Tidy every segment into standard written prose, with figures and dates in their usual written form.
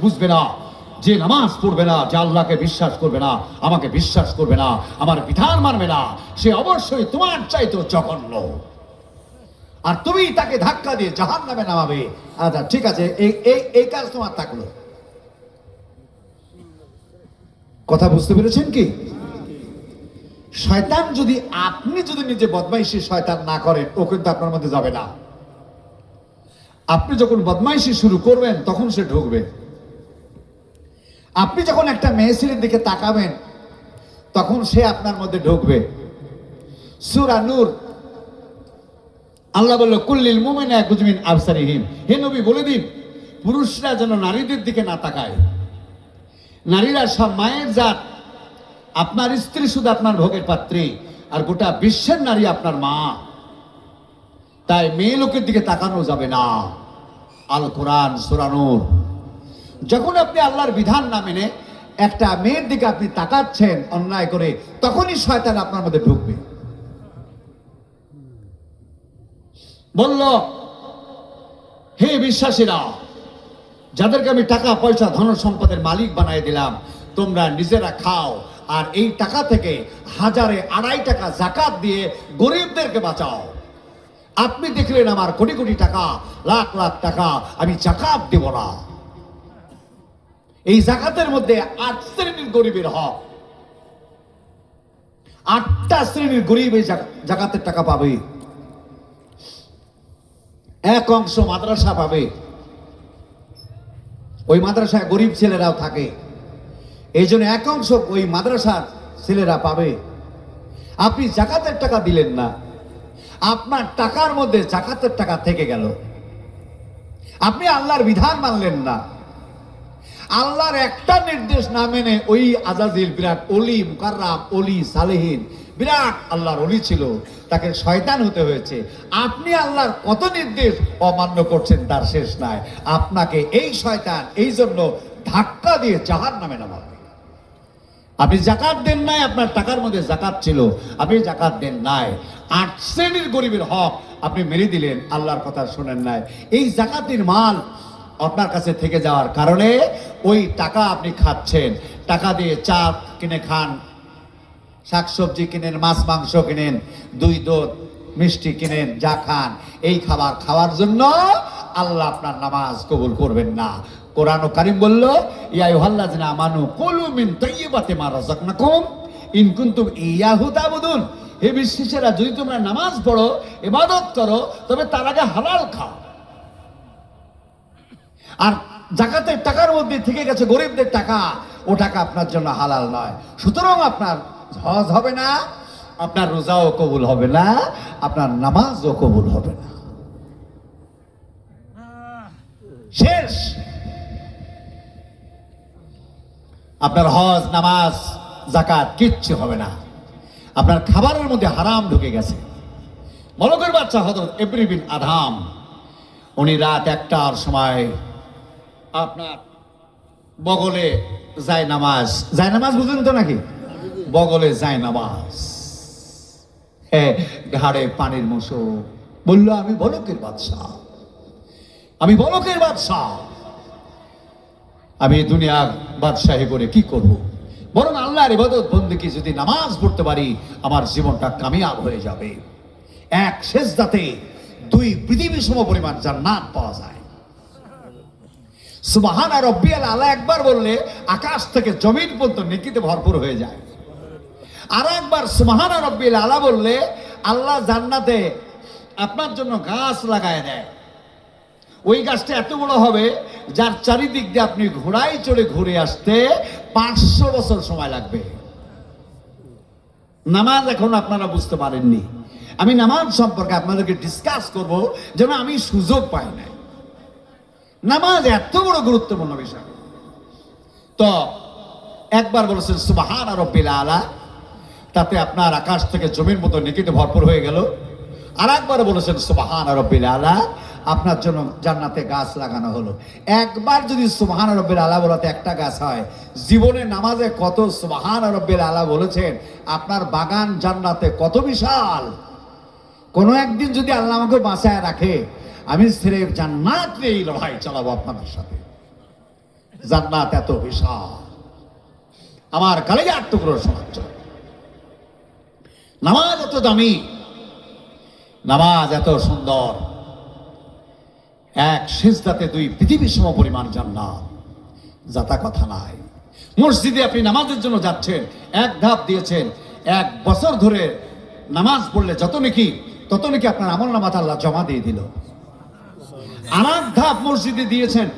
বুঝবে না, যে নামাজ পড়বে না, যে আল্লাহকে বিশ্বাস করবে না, আমাকে বিশ্বাস করবে না, আমার বিধান মানবে না, সে অবশ্যই তোমার চাইতেও জঘন্য। আর তুমি তাকে ধাক্কা দিয়ে জাহান্নামে নামাবে। আচ্ছা ঠিক আছে, এই কাজ তোমার থাকলো। কথা বুঝতে পেরেছেন কি? শয়তান যদি, আপনি যদি নিজে বদমাইশি শয়তান না করেন, ও কিন্তু আপনার মধ্যে যাবে না। আপনি যখন বদমাইশি শুরু করবেন তখন সে ঢুকবে। আপনি যখন একটা মেয়ে ছেলের দিকে তাকাবেন তখন সে আপনার মধ্যে ঢুকবে। সূরা নূর আল্লাহ বলল, কুল্লিল মুমিনা ইয়াগুযু মিন আবসারিহিম, হে নবী বলে দিন পুরুষরা যেন নারীদের দিকে না তাকায়। নারীরা সব মায়ের জাত, আপনার স্ত্রী শুধু আপনার ভোগের পাত্রী, আর গোটা বিশ্বের নারী আপনার মা। তাই মেয়ে লোকের দিকে তাকানো যাবে না। আল কোরআন সূরা নূর। যখন আপনি আল্লাহর বিধান না মেনে একটা মেয়ের দিকে আপনি তাকাচ্ছেন অন্যায় করে, তখনই শয়তান আপনার মধ্যে ঢুকবে। বলল, হে বিশ্বাসীরা, যাদেরকে আমি টাকা পয়সা ধন সম্পদের মালিক বানাই দিলাম, তোমরা নিজেরা খাও, আর এই টাকা থেকে 1000-2.5 টাকা যাকাত দিয়ে গরিবদেরকে বাঁচাও। আপনি দেখলেন আমার কোটি কোটি টাকা, লাখ লাখ টাকা, আমি যাকাত দেব না। এই যাকাতের মধ্যে 8 শ্রেণীর গরিবের হক। 8টা শ্রেণীর গরিব এই যাকাতের টাকা পাবে। এক অংশ মাদ্রাসা পাবে, ওই মাদ্রাসায় গরিব ছেলেরাও থাকে, এই জন্য এক অংশ ওই মাদ্রাসার ছেলেরা পাবে। আপনি যাকাতের টাকা দিলেন না, আপনার টাকার মধ্যে যাকাতের টাকা থেকে গেল। আপনি আল্লাহর বিধান মানলেন না, আল্লাহর একটা নির্দেশ না মেনে ওই আজাজিল বিরাট ওলি, মুকাররাম ওলি, সালেহীন, বিরাট আল্লাহর ওলি ছিল, তাকে শয়তান হতে হয়েছে। আপনি আল্লাহর কত নির্দেশ অমান্য করছেন তার শেষ নাই। আপনাকে এই শয়তান এই জন্য ধাক্কা দিয়ে জাহান্নামে নামাবে। আপনি যাকাত দেন নাই, আপনার টাকার মধ্যে যাকাত ছিল, আপনি যাকাত দেন নাই। 8 শ্রেণীর গরিবের হক আপনি মেরে দিলেন, আল্লাহর কথা শোনেন নাই। এই যাকাতের মাল আপনার কাছে থেকে যাওয়ার কারণে ওই টাকা আপনি খাচ্ছেন। টাকা দিয়ে চা কিনে খান, শাকসবজি কিনেন, মাছ মাংস কিনেন, দই দুধ মিষ্টি কিনেন, যা খান, এই খাবার খাওয়ার জন্য আল্লাহ আপনার নামাজ কবুল করবেন না। কোরআন কারীম বলল, ইয়া আইয়ুহাল্লাযিনা আমানু কুলু মিন তাইয়্যিবাতি মা রাযাকনাকুম ইন কুনতুম ইয়াহু তা'বুদুন। হে বিশ্বাসীরা, যদি তোমরা নামাজ পড়ো, ইবাদত করো, তবে তার আগে হালাল খাও। আর যাকাতের টাকার মধ্যে থেকে গেছে গরিবদের টাকা, ও টাকা আপনার জন্য হালাল নয়। সুতরাং আপনার হজ হবে না, আপনার রোজাও কবুল হবে না, আপনার নামাজও কবুল হবে না। শেষ। আপনার হজ, নামাজ, যাকাত কিচ্ছু হবে না। আপনার খাবারের মধ্যে হারাম ঢুকে গেছে। মলকের বাচ্চা হযরত ইব্রাহিম বিন আদহাম, উনি রাত 1টার সময় আপনার বগলে জায়নামাজ, জায়নামাজ বুঝেন তো নাকি? বগলে জায়নামাজ, হ্যাঁ, ঘাড়ে পানির মুসো, বলল, আমি বলকের বাদশাহ, আমি বলকের বাদশাহ, আমি দুনিয়ার বাদশাহী করে কি করব? বরং আল্লাহর ইবাদত বন্দেগী যদি নামাজ পড়তে পারি, আমার জীবনটা কামিয়াব হয়ে যাবে। এক সেজদাতে 2 পৃথিবী সম পরিমাণ জান্নাত পাওয়া যায়। সুবহানা রাব্বিয়াল আলা একবার বললে আকাশ থেকে জমিন পর্যন্ত নেকিতে ভরপুর হয়ে যায়। আর একবার সুবহানা রাব্বিয়াল আলা বললে আল্লাহ জান্নাতে আপনার জন্য গাছ লাগায় দেয়। ওই গাছটা এত বড় হবে যার চারিদিক দিয়ে আপনি ঘোড়ায় চড়ে ঘুরে আসতে 500 বছর সময় লাগবে। নামাজ এখন আপনারা বুঝতে পারেননি। আমি নামাজ সম্পর্কে আপনাদেরকে ডিসকাস করব, যেন আমি সুযোগ পাই না। নামাজ এত বড় গুরুত্বপূর্ণ বিষয়। তো একবার বলেছেন সুবহানা রাব্বিল আলা, তাতে আপনার আকাশ থেকে জমির মতো নেকিতে ভরপুর হয়ে গেল। আর একবার বলেছেন সুবহানা রাব্বিল আলা, আপনার জন্য জান্নাতে গাছ লাগানো হলো। একবার যদি সুবহানা রাব্বিল আলা বলাতে একটা গাছ হয়, জীবনে নামাজে কত সুবহানা রাব্বিল আলা বলেছেন, আপনার বাগান জান্নাতে কত বিশাল। কোনো একদিন যদি আল্লাহ আমাকে বাঁচায় রাখে, আমি সিরেফ জান্নাত নিয়েই লড়াই চালাবো আপনাদের সাথে। জান্নাত এত বিশাল। আমার কালেজার টুকরো সমাজ, নামাজ এত দামি, নামাজ এত সুন্দর, এক সিজদাতে 2 পৃথিবীর সম পরিমাণ জান্নাত, যাতা কথা নাই। মসজিদে আপনি নামাজের জন্য যাচ্ছেন, 1 ধাপ দিয়েছেন, 1 বছর ধরে নামাজ পড়লে যত নাকি তত নাকি আপনার আমল নামাত আল্লাহ জমা দিয়ে দিল। আর 1 ধাপ মসজিদে দিয়েছেন,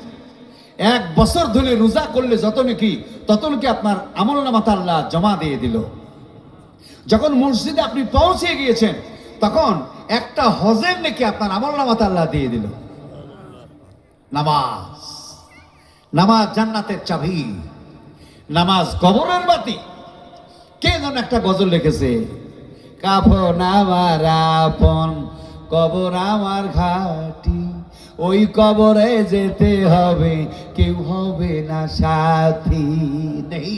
1 বছর ধরে রোজা করলে যত নাকি তত নাকি আপনার আমল নামাত আল্লাহ জমা দিয়ে দিল। যখন মসজিদে আপনি পৌঁছে গিয়েছেন, তখন একটা হজের নাকি আপনার আমল নামাত আল্লাহ দিয়ে দিল। নামাজ, নামাজ জান্নাতের চাবি, নামাজ কবরের বাতি। কে যেন একটা গজল লিখেছে, কাফন আমার আপন, কবর আমার ঘাটি, ওই কবরে যেতে হবে, কেউ হবে না সাথী। নেই,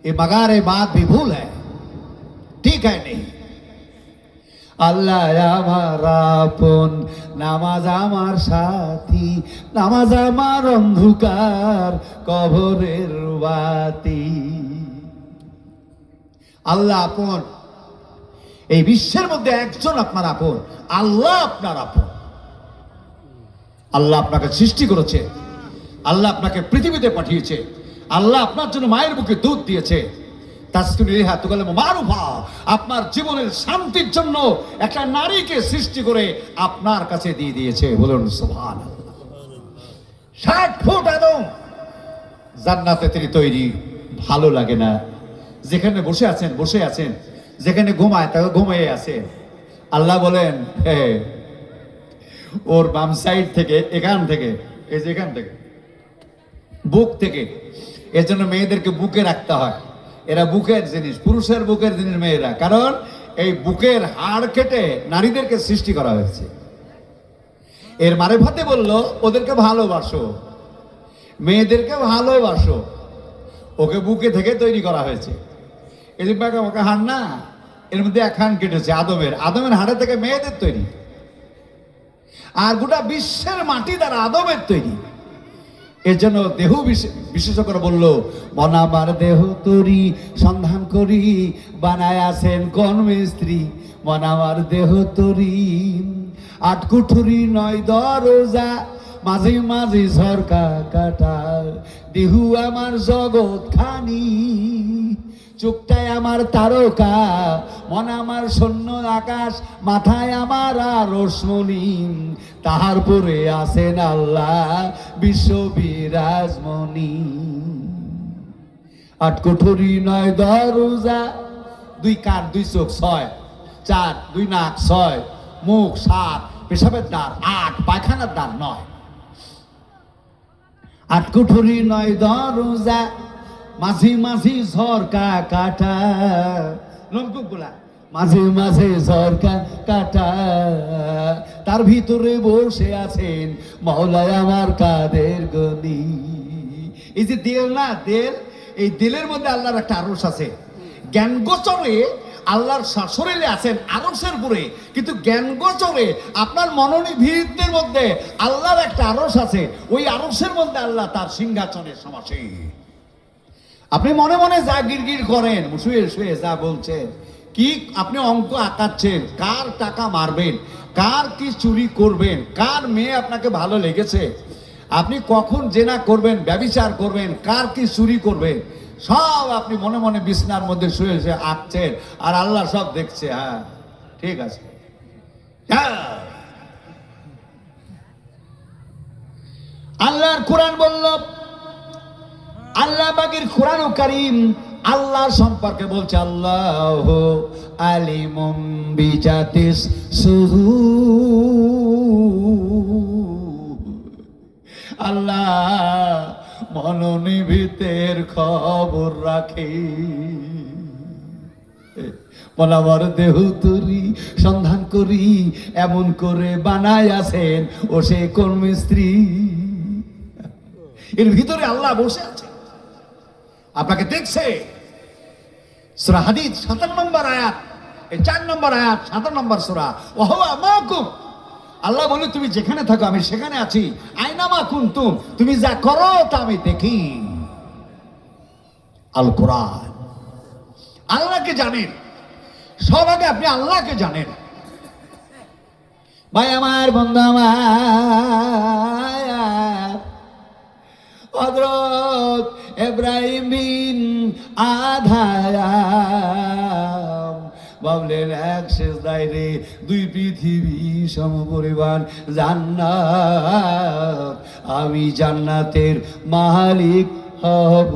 এ মগারে বাত भी भूल है, ঠিক है नहीं। আল্লাহ আমার আপন, নামাজ আমার সাথী, নামাজ আমার অন্ধকার কবরের বাতি। আল্লাহ আপন, এই বিশ্বের মধ্যে একজন আপনার আপন, আল্লাহ আপনার আপন। আল্লাহ আপনাকে সৃষ্টি করেছে, আল্লাহ আপনাকে পৃথিবীতে পাঠিয়েছে, আল্লাহ আপনার জন্য মায়ের বুকে দুধ দিয়েছে। আপনার জীবনের শান্তির জন্য একটা নারীকে সৃষ্টি করে আপনার কাছে দিয়ে দিয়েছে। বলুন সুবহানাল্লাহ। 60 ফুট আদম জান্নাতে তিনি তৈরি। ভালো লাগে না? যেখানে বসে আছেন বসে আছেন, যেখানে ঘুমায় তাকে ঘুমিয়ে আছে। আল্লাহ বলেন, ওর বাম সাইড থেকে, এখান থেকে, এই যে এখান থেকে, বুক থেকে, এর জন্য মেয়েদেরকে বুকে রাখতে হয়। এরা বুকের জিনিস, পুরুষের বুকের জিনিস মেয়েরা, কারণ এই বুকের হাড় কেটে নারীদেরকে সৃষ্টি করা হয়েছে। এর মারেফাতে বলল, ওদেরকে ভালোবাসো, মেয়েদেরকে ভালোবাসো, ওকে বুকে থেকে তৈরি করা হয়েছে। এই যে ওকে হাড় না, এর মধ্যে 1 খান কেটেছে আদমের, আদমের হাড়ে থেকে মেয়েদের তৈরি। আর গোটা বিশ্বের মাটি দ্বারা আদমের তৈরি। এর জন্য দেহ বিশেষজ্ঞরা বলল, মন আমার দেহ তরি সন্ধান করি, বানায় আছেন কোন মিস্ত্রি, মন আমার দেহ তরি 8 কুঠুরি 9 দরজা, মাঝে মাঝে ঝরকা কাটা, দেহু আমার জগৎ খানি, চোখটায় আমার তারকা, মন আমার শূন্য আকাশ, মাথায় আমার আরশমণি, তাহার পরে আছেন আল্লাহ বিশ্ব বিরাজমণি। 8 কুঠুরি 9 দরজা, 2 কান 2 চোখ 6, 4 2 নাক 6, মুখ 7, পেশাবের দ্বার 8, পায়খানার দ্বার 9। 8 কুঠুরি 9 দরজা, মাঝে মাঝে ঝরকা কাটা, নমকুক গুলা মাঝে মাঝে ঝরকা কাটা, তার ভিতরে বসে আছেন মওলায় আমার কাদের গনি। এই যে দিল না, দিল, এই দিলের মধ্যে আল্লাহর একটা আরশ আছে। জ্ঞান গোচরে আল্লাহর শরীরে আছেন আরশের উপরে, কিন্তু জ্ঞান গোচরে আপনার মনোনিভৃতের মধ্যে আল্লাহর একটা আরশ আছে। ওই আরশের মধ্যে আল্লাহ তার সিংহাসনে সমাসীন। আপনি মনে মনে যা গিরগির করেন, শুয়ে শুয়ে যা বলছেন, কি আপনি অঙ্ক আঁকাচ্ছেন, কার টাকা মারবেন, কার কি চুরি করবেন, কার মেয়ে আপনাকে ভালো লেগেছে, আপনি কখন জেনা করবেন, ব্যভিচার করবেন, কার কি চুরি করবেন, সব আপনি মনে মনে বিছনার মধ্যে শুয়ে শুয়ে আঁকছেন, আর আল্লাহ সব দেখছে। হ্যাঁ ঠিক আছে। আল্লাহর কোরআন বলল, আল্লাহ পাকের কোরআন কারীম আল্লাহ সম্পর্কে বলছে, আল্লাহ আলিমুম বিজাতিস সুদূর, আল্লাহ মনোনিভৃতের খবর রাখে। মনাবার দেহ তরি সন্ধান করি, এমন করে বানায় আছেন ও সে কোন মিস্ত্রি। এর ভিতরে আল্লাহ বসে আছে, আপনাকে দেখছে। সূরা হাদীদ 57 নম্বর আয়াত, এই 4 নম্বর আয়াত 57 নম্বর সূরা, ওয়া হুয়া মাকুম, আল্লাহ বলে তুমি যেখানে থাকো আমি সেখানে আছি। আইনামা কুনতুম, তুমি যা করো তা আমি দেখি। আল কোরআন। আল্লাহকে জানেন, সব আগে আপনি আল্লাহকে জানেন। ভাই আমার, বন্ধু আমার, হযরত ইব্রাহিম বিন আদম ভাবলেন এক সেজদায় রে দুই পৃথিবী সমপরিমাণ জান্নাত, আমি জান্নাতের মালিক হব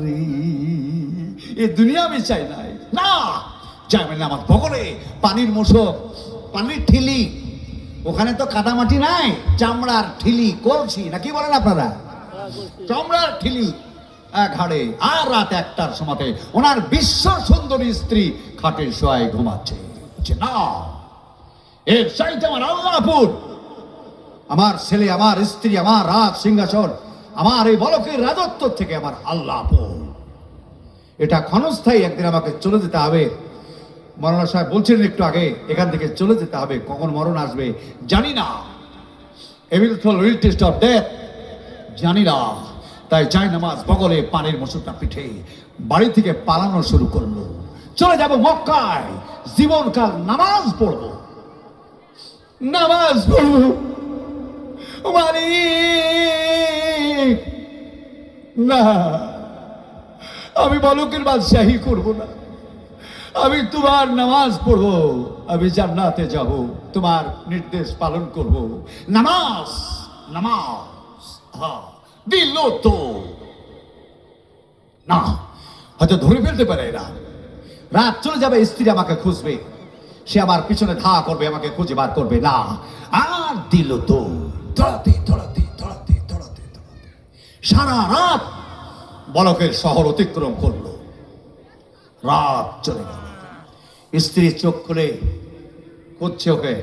রে। এই দুনিয়া আমি চাই নাই, না যাবেন না আমার বগলে পানির মোশক, পানির ঠিলি, ওখানে তো কাদামাটি নাই, চামড়ার ঠিলি, কলসি নাকি বলেন আপনারা, চামড়ার ঠিলি ঘাড়ে। আর রাত 1টার সময়তে ওনার বিশ্ব সুন্দরী স্ত্রী খাটে শোয়ায় ঘুমাচ্ছে। না, এর চাইতে আমার আল্লাহপুর, আমার ছেলে, আমার স্ত্রী, আমার রাজ সিংহাসন, আমার এই বলকের রাজত্ব থেকে আমার আল্লাহপুর, এটা ক্ষণস্থায়ী। একদিন আমাকে চলে যেতে হবে। মৌলানা সাহেব বলছিলেন একটু আগে, এখান থেকে চলে যেতে হবে। কখন মরণ আসবে জানি না, এভিল টেস্ট অফ ডেথ জানি না। তাই চাই নামাজ বগলে, পানির মশুরটা পিঠে, বাড়ি থেকে পালানো শুরু করলো। চলে যাব মক্কায়, জীবনকাল নামাজ পড়বো, নামাজ পড়বো। মালিক না, আমি বলকের বাদশাহী করব না, আমি তোমার নামাজ পড়বো, আমি জান্নাতে যাব, তোমার নির্দেশ পালন করব। নামাজ নামাজ, হ্যাঁ দিল তো না, হয়তো ধরে ফেলতে পারে এরা। রাত চলে যাবে, স্ত্রী আমাকে খুঁজবে, সে আমার পিছনে ধা করবে, আমাকে খুঁজে বার করবে না। আর দিল তো দৌড়াতে দৌড়াতে দৌড়াতে দৌড়াতে দৌড়াতে সারা রাত বলকের শহর অতিক্রম করলো। রাত চলে গেল, স্ত্রী চোখ খুলে খুঁজছে ওকে,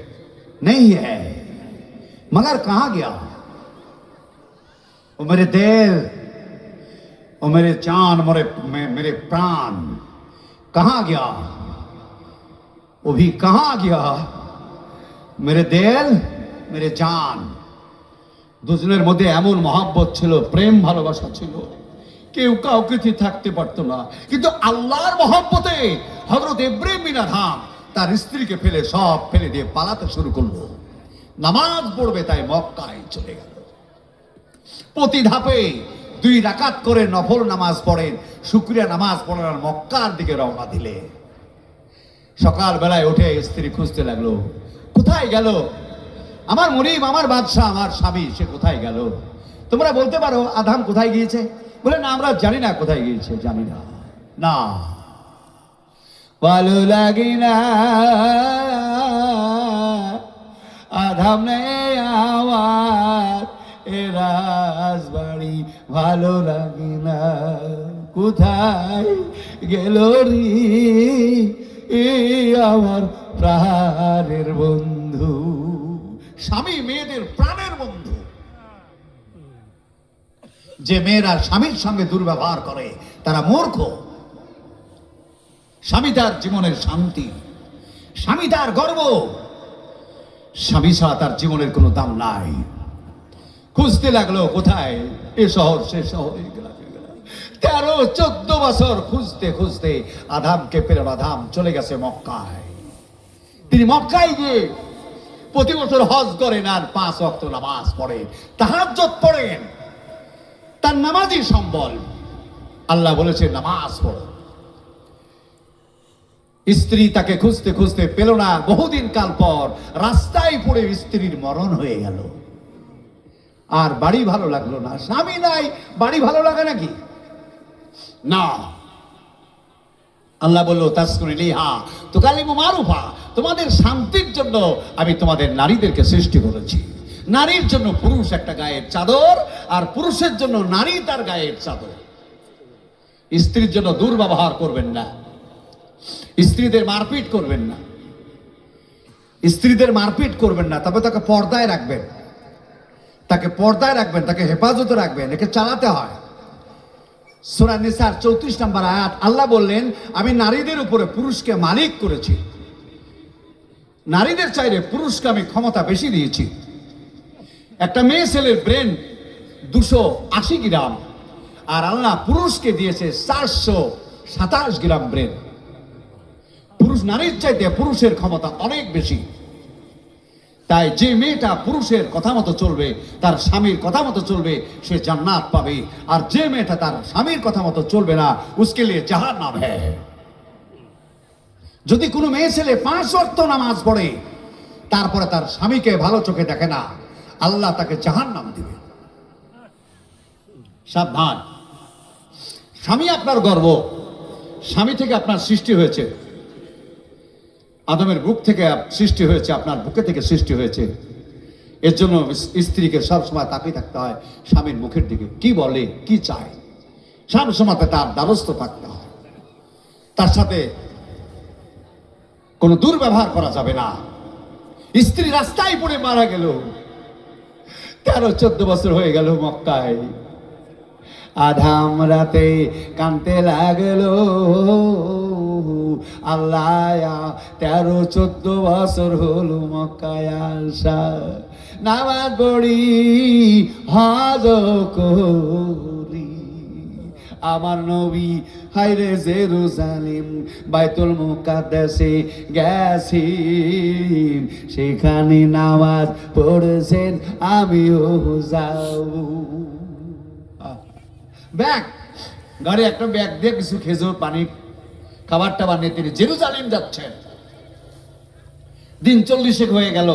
নেই হ্যাঁ, মगर कहां गया वो मेरे दिल, वो मेरे जान, मेरे प्राण कहां गया, वो भी कहां गया, मेरे दिल मेरे जान। দুজনের মধ্যে এমন মহব্বত ছিল, প্রেম ভালোবাসা ছিল, কেউ কাউকে থাকতে পারতো না। কিন্তু আল্লাহর মহব্বতে হযরত ইব্রাহিম বিন আদম তার স্ত্রীকে ফেলে সব ফেলে দিয়ে পালাতে শুরু করলো। নামাজ পড়বে তাই মক্কায় চলে গেল। প্রতি ধাপে 2 রাকাত করে নফল নামাজ পড়েন, শুকরিয়া নামাজ পড়েন, আর মক্কার দিকে রওনা দিলে। সকাল বেলায় উঠে স্ত্রী খুঁজতে লাগলো, কোথায় গেল আমার মুরিব, আমার বাদশা, আমার স্বামী, সে কোথায় গেল? তোমরা বলতে পারো আদম কোথায় গিয়েছে? বলে না, আমরা জানি না কোথায় গিয়েছে, জানি না। না, ভালো লাগে না আদম নে আমার এ রাজবাড়ি, ভালো লাগে না, কোথায় গেল রে এ আমার প্রাণের বন্ধু। স্বামী মেয়েদের প্রাণের বন্ধু। যে মেয়েরা স্বামীর সঙ্গে দুর্ব্যবহার করে তারা মূর্খ। স্বামী তার জীবনের শান্তি, স্বামী তার গর্ব, স্বামী ছাড়া তার জীবনের কোনো দাম নাই। খুঁজতে লাগলো কোথায়, এ শহর সে শহর, 13-14 বছর খুঁজতে খুঁজতে আদমকে পেলেন। আদম চলে গেছে মক্কায়। তিনি মক্কায় গিয়ে প্রতি বছর হজ করেন আর 5 ওয়াক্ত নামাজ পড়েন, তাহাজ্জুদ পড়েন। তার নামাজই সম্বল। আল্লাহ বলেছে নামাজ পড়ো। স্ত্রী তাকে খুঁজতে খুঁজতে পেল না। বহুদিন কাল পর রাস্তায় পড়ে স্ত্রীর মরণ হয়ে গেল। আর বাড়ি ভালো লাগলো না, স্বামী নাই, বাড়ি ভালো লাগে নাকি? না, আল্লাহ বলল তাসকুনিলিহা তুকাল্লিমু মারুফা, তোমাদের শান্তির জন্য আমি তোমাদের নারীদেরকে সৃষ্টি করেছি। নারীর জন্য পুরুষ একটা গায়ের চাদর, আর পুরুষের জন্য নারী তার গায়ের চাদর। স্ত্রীর জন্য দুর্ব্যবহার করবেন না, স্ত্রীদের মারপিট করবেন না, স্ত্রীদের মারপিট করবেন না। তবে তাকে পর্দায় রাখবেন, তাকে পর্দায় রাখবেন, তাকে হেফাজতে রাখবেন, একে চালাতে হয়। সূরা নিসার 34 নম্বর আয়াত, আল্লাহ বললেন আমি নারীদের উপরে পুরুষকে মালিক করেছি। নারীদের চাইলে পুরুষকে আমি ক্ষমতা বেশি দিয়েছি। একটা মেয়ে ছেলের ব্রেন 280 গ্রাম, আর আল্লাহ পুরুষকে দিয়েছে 427 গ্রাম ব্রেন। পুরুষ নারীর চাইতে পুরুষের ক্ষমতা অনেক বেশি। তাই যে মেয়েটা পুরুষের কথা মতো চলবে, তার স্বামীর কথা মতো চলবে, সে জান্নাত পাবে। আর যে মেয়েটা তার স্বামীর কথা মতো চলবে না, উসকে লিয়ে জাহান্নাম হ্যায়। যদি কোনো মেয়ে ছেলে 5 ওয়াক্ত নামাজ পড়ে, তারপরে তার স্বামীকে ভালো চোখে দেখে না, আল্লাহ তাকে জাহান্নাম দিবে। সাবধান। স্বামী আপনার গর্ব, স্বামী থেকে আপনার সৃষ্টি হয়েছে, আদমের বুক থেকে সৃষ্টি হয়েছে, আপনার বুকে থেকে সৃষ্টি হয়েছে। এর জন্য স্ত্রীকে সবসময় তাকিয়ে থাকতে হয় স্বামীর মুখের দিকে, কি বলে, কি চায়, সবসময় তার দ্বারস্থ থাকতে হয়। তার সাথে কোনো দুর্ব্যবহার করা যাবে না। স্ত্রী রাস্তায় পড়ে মারা গেল, 13-14 বছর হয়ে গেল মক্কায়, আধাম রাতে কানতে লাগলো, আল্লাহ 13-14 বছর হলো মক্কায় আসা, নামাজ পড়ি, হজ করি, আমার নবী হায়রে জেরুজালেম বাইতুল মুকাদ্দাসে গেছি, সেখানে নামাজ পড়েছেন, আমিও যাব। ব্যাগ গাড়ি, একটা ব্যাগ দিয়ে কিছু খেজুর পানি খাবার টাবার নিয়ে তিনি জেরুজালেম যাচ্ছেন। দিন 40 হয়ে গেল,